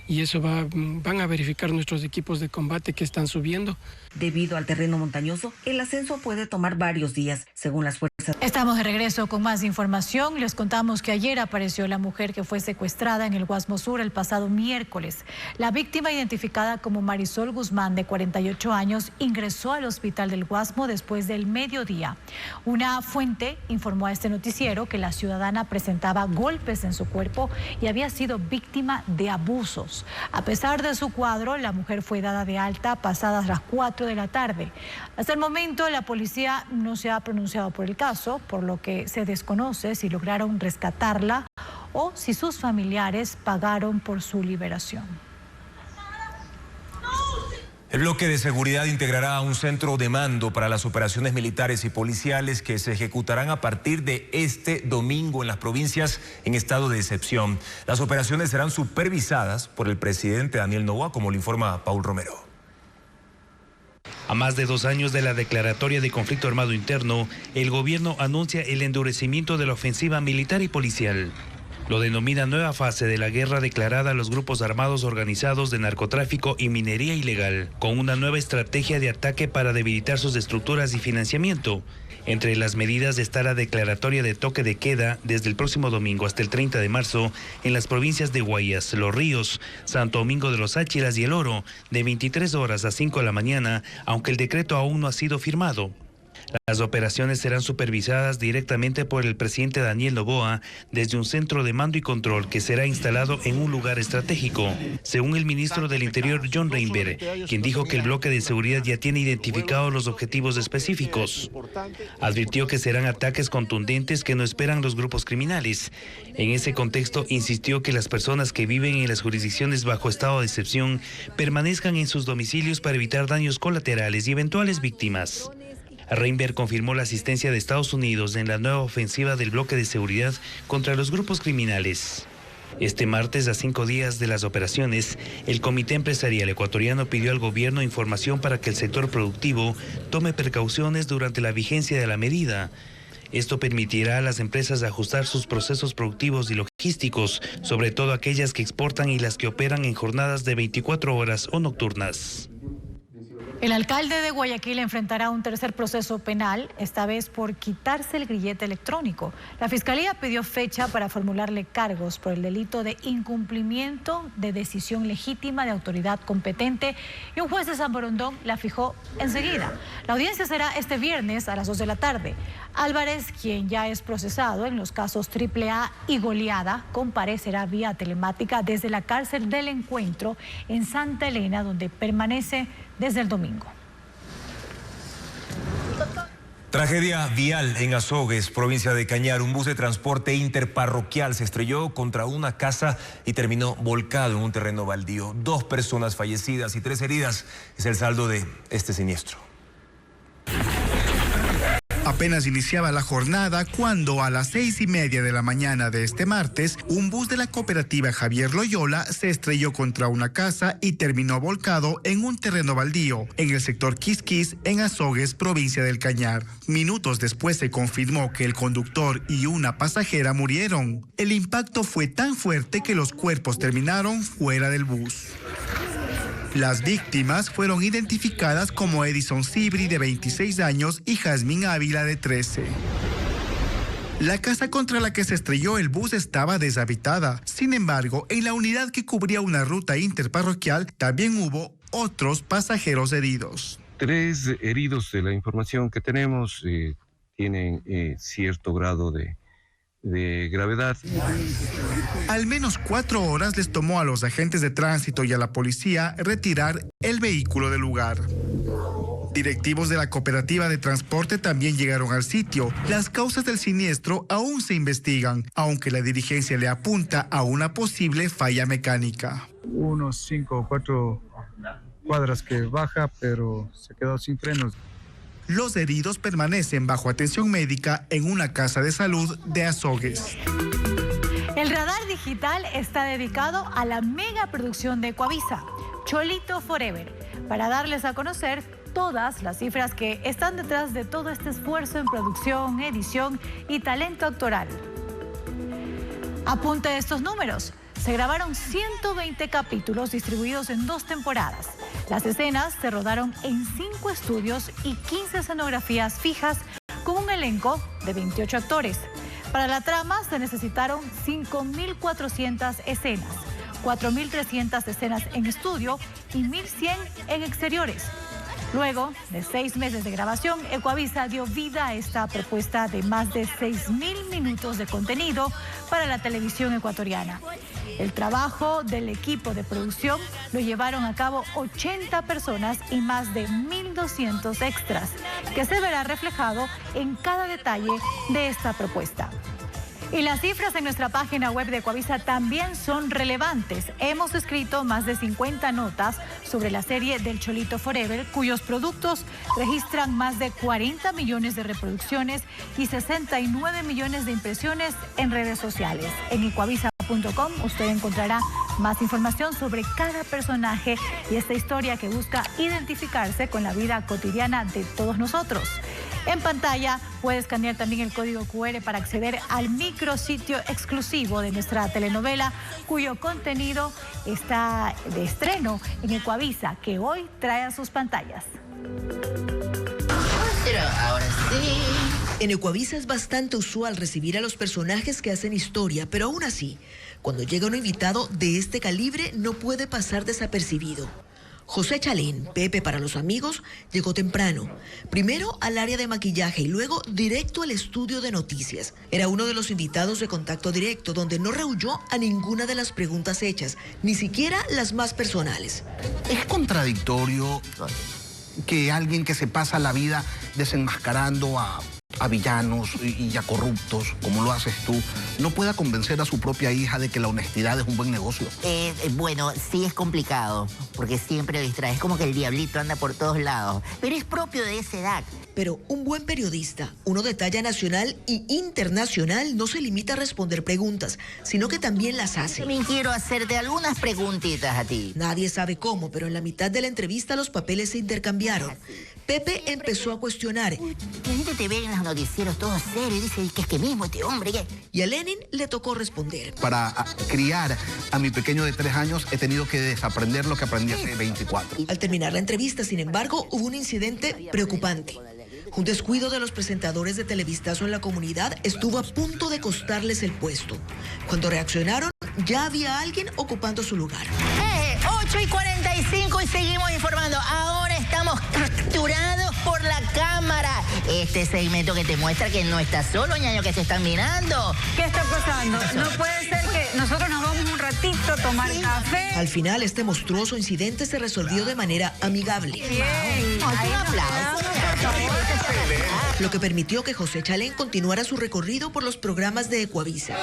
Y eso van a verificar nuestros equipos de combate que están subiendo. Debido al terreno montañoso, el ascenso puede tomar varios días, según las fuerzas. Estamos de regreso con más información. Les contamos que ayer apareció la mujer que fue secuestrada en el Guasmo Sur el pasado miércoles. La víctima, identificada como Marisol Guzmán, de 48 años, ingresó al hospital del Guasmo después del mediodía. Una fuente informó a este noticiero que la ciudadana presentaba golpes en su cuerpo y había sido víctima de abusos. A pesar de su cuadro, la mujer fue dada de alta pasadas las 4 de la tarde. Hasta el momento, la policía no se ha pronunciado por el caso, por lo que se desconoce si lograron rescatarla o si sus familiares pagaron por su liberación. El bloque de seguridad integrará un centro de mando para las operaciones militares y policiales que se ejecutarán a partir de este domingo en las provincias en estado de excepción. Las operaciones serán supervisadas por el presidente Daniel Noboa, como lo informa Paul Romero. A más de 2 años de la declaratoria de conflicto armado interno, el gobierno anuncia el endurecimiento de la ofensiva militar y policial. Lo denomina nueva fase de la guerra declarada a los grupos armados organizados de narcotráfico y minería ilegal, con una nueva estrategia de ataque para debilitar sus estructuras y financiamiento. Entre las medidas está la declaratoria de toque de queda desde el próximo domingo hasta el 30 de marzo en las provincias de Guayas, Los Ríos, Santo Domingo de los Áchilas y El Oro, de 23 horas a 5 de la mañana, aunque el decreto aún no ha sido firmado. Las operaciones serán supervisadas directamente por el presidente Daniel Noboa desde un centro de mando y control que será instalado en un lugar estratégico, según el ministro del Interior John Reinberg, quien dijo que el bloque de seguridad ya tiene identificados los objetivos específicos. Advirtió que serán ataques contundentes que no esperan los grupos criminales. En ese contexto, insistió que las personas que viven en las jurisdicciones bajo estado de excepción permanezcan en sus domicilios para evitar daños colaterales y eventuales víctimas. Reinberg confirmó la asistencia de Estados Unidos en la nueva ofensiva del bloque de seguridad contra los grupos criminales. Este martes, a 5 días de las operaciones, el Comité Empresarial Ecuatoriano pidió al gobierno información para que el sector productivo tome precauciones durante la vigencia de la medida. Esto permitirá a las empresas ajustar sus procesos productivos y logísticos, sobre todo aquellas que exportan y las que operan en jornadas de 24 horas o nocturnas. El alcalde de Guayaquil enfrentará un tercer proceso penal, esta vez por quitarse el grillete electrónico. La Fiscalía pidió fecha para formularle cargos por el delito de incumplimiento de decisión legítima de autoridad competente y un juez de San Borondón la fijó enseguida. La audiencia será este viernes a las 2 de la tarde. Álvarez, quien ya es procesado en los casos AAA y Goleada, comparecerá vía telemática desde la cárcel del Encuentro en Santa Elena, donde permanece desde el domingo. Tragedia vial en Azogues, provincia de Cañar. Un bus de transporte interparroquial se estrelló contra una casa y terminó volcado en un terreno baldío. 2 personas fallecidas y 3 heridas es el saldo de este siniestro. Apenas iniciaba la jornada cuando a las 6:30 de la mañana de este martes, un bus de la cooperativa Javier Loyola se estrelló contra una casa y terminó volcado en un terreno baldío en el sector Quisquis, en Azogues, provincia del Cañar. Minutos después se confirmó que el conductor y una pasajera murieron. El impacto fue tan fuerte que los cuerpos terminaron fuera del bus. Las víctimas fueron identificadas como Edison Cibri, de 26 años, y Jazmín Ávila, de 13. La casa contra la que se estrelló el bus estaba deshabitada. Sin embargo, en la unidad que cubría una ruta interparroquial también hubo otros pasajeros heridos. 3 heridos de la información que tenemos tienen cierto grado de gravedad. Al menos 4 horas les tomó a los agentes de tránsito y a la policía retirar el vehículo del lugar. Directivos de la cooperativa de transporte también llegaron al sitio. Las causas del siniestro aún se investigan, aunque la dirigencia le apunta a una posible falla mecánica. Unos 5 o 4 cuadras que baja, pero se quedó sin frenos. Los heridos permanecen bajo atención médica en una casa de salud de Azogues. El radar digital está dedicado a la mega producción de Ecuavisa, Cholito Forever, para darles a conocer todas las cifras que están detrás de todo este esfuerzo en producción, edición y talento actoral. Apunte estos números. Se grabaron 120 capítulos distribuidos en 2 temporadas. Las escenas se rodaron en 5 estudios y 15 escenografías fijas con un elenco de 28 actores. Para la trama se necesitaron 5.400 escenas, 4.300 escenas en estudio y 1.100 en exteriores. Luego de 6 meses de grabación, Ecuavisa dio vida a esta propuesta de más de 6.000 minutos de contenido para la televisión ecuatoriana. El trabajo del equipo de producción lo llevaron a cabo 80 personas y más de 1.200 extras, que se verá reflejado en cada detalle de esta propuesta. Y las cifras en nuestra página web de Ecuavisa también son relevantes. Hemos escrito más de 50 notas sobre la serie del Cholito Forever, cuyos productos registran más de 40 millones de reproducciones y 69 millones de impresiones en redes sociales. En ecuavisa.com usted encontrará Más información sobre cada personaje y esta historia que busca identificarse con la vida cotidiana de todos nosotros. En pantalla puedes escanear también el código QR para acceder al micrositio exclusivo de nuestra telenovela, cuyo contenido está de estreno en Ecuavisa, que hoy trae a sus pantallas. Pero ahora sí. En Ecuavisa es bastante usual recibir a los personajes que hacen historia, pero aún así, cuando llega un invitado de este calibre no puede pasar desapercibido. José Chalén, Pepe para los amigos, llegó temprano. Primero al área de maquillaje y luego directo al estudio de noticias. Era uno de los invitados de Contacto Directo, donde no rehuyó a ninguna de las preguntas hechas, ni siquiera las más personales. Es contradictorio que alguien que se pasa la vida desenmascarando a villanos y a corruptos, como lo haces tú, no pueda convencer a su propia hija de que la honestidad es un buen negocio. Bueno, sí es complicado, porque siempre lo distrae. Es como que el diablito anda por todos lados, pero es propio de esa edad. Pero un buen periodista, uno de talla nacional y internacional, no se limita a responder preguntas, sino que también las hace. También quiero hacerte algunas preguntitas a ti. Nadie sabe cómo, pero en la mitad de la entrevista los papeles se intercambiaron. Pepe empezó a cuestionar. La gente te ve en los noticieros todo serio y dice que es que mismo este hombre. Y a Lenin le tocó responder. Para criar a mi pequeño de 3 años he tenido que desaprender lo que aprendí hace 24. Al terminar la entrevista, sin embargo, hubo un incidente preocupante. Un descuido de los presentadores de Televistazo en la comunidad estuvo a punto de costarles el puesto. Cuando reaccionaron, ya había alguien ocupando su lugar. 8:45 y seguimos informando. Ahora estamos capturados por la cámara. Este segmento que te muestra que no estás solo, ñaño, que se están mirando. ¿Qué está pasando? No puede ser que nosotros nos vamos un ratito a tomar café. Al final, este monstruoso incidente se resolvió de manera amigable. Bien. Un aplauso. Lo que permitió que José Chalén continuara su recorrido por los programas de Ecuavisa.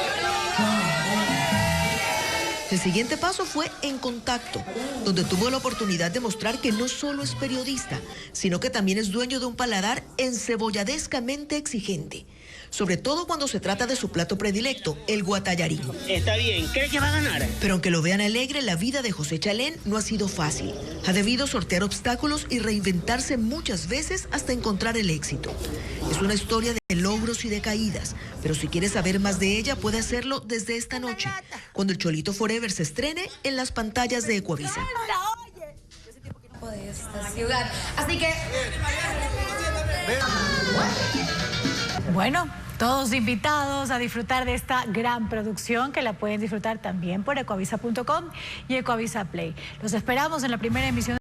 El siguiente paso fue En Contacto, donde tuvo la oportunidad de mostrar que no solo es periodista, sino que también es dueño de un paladar encebolladescamente exigente, sobre todo cuando se trata de su plato predilecto, el guatallarín. Está bien, ¿cree que va a ganar? Pero aunque lo vean alegre, la vida de José Chalén no ha sido fácil. Ha debido sortear obstáculos y reinventarse muchas veces hasta encontrar el éxito. Es una historia de logros y de caídas, pero si quieres saber más de ella, puede hacerlo desde esta noche, cuando el Cholito Forever se estrene en las pantallas de Ecuavisa. De esta ciudad. Así que... Bueno, todos invitados a disfrutar de esta gran producción que la pueden disfrutar también por ecuavisa.com y Ecuavisa Play. Los esperamos en la primera emisión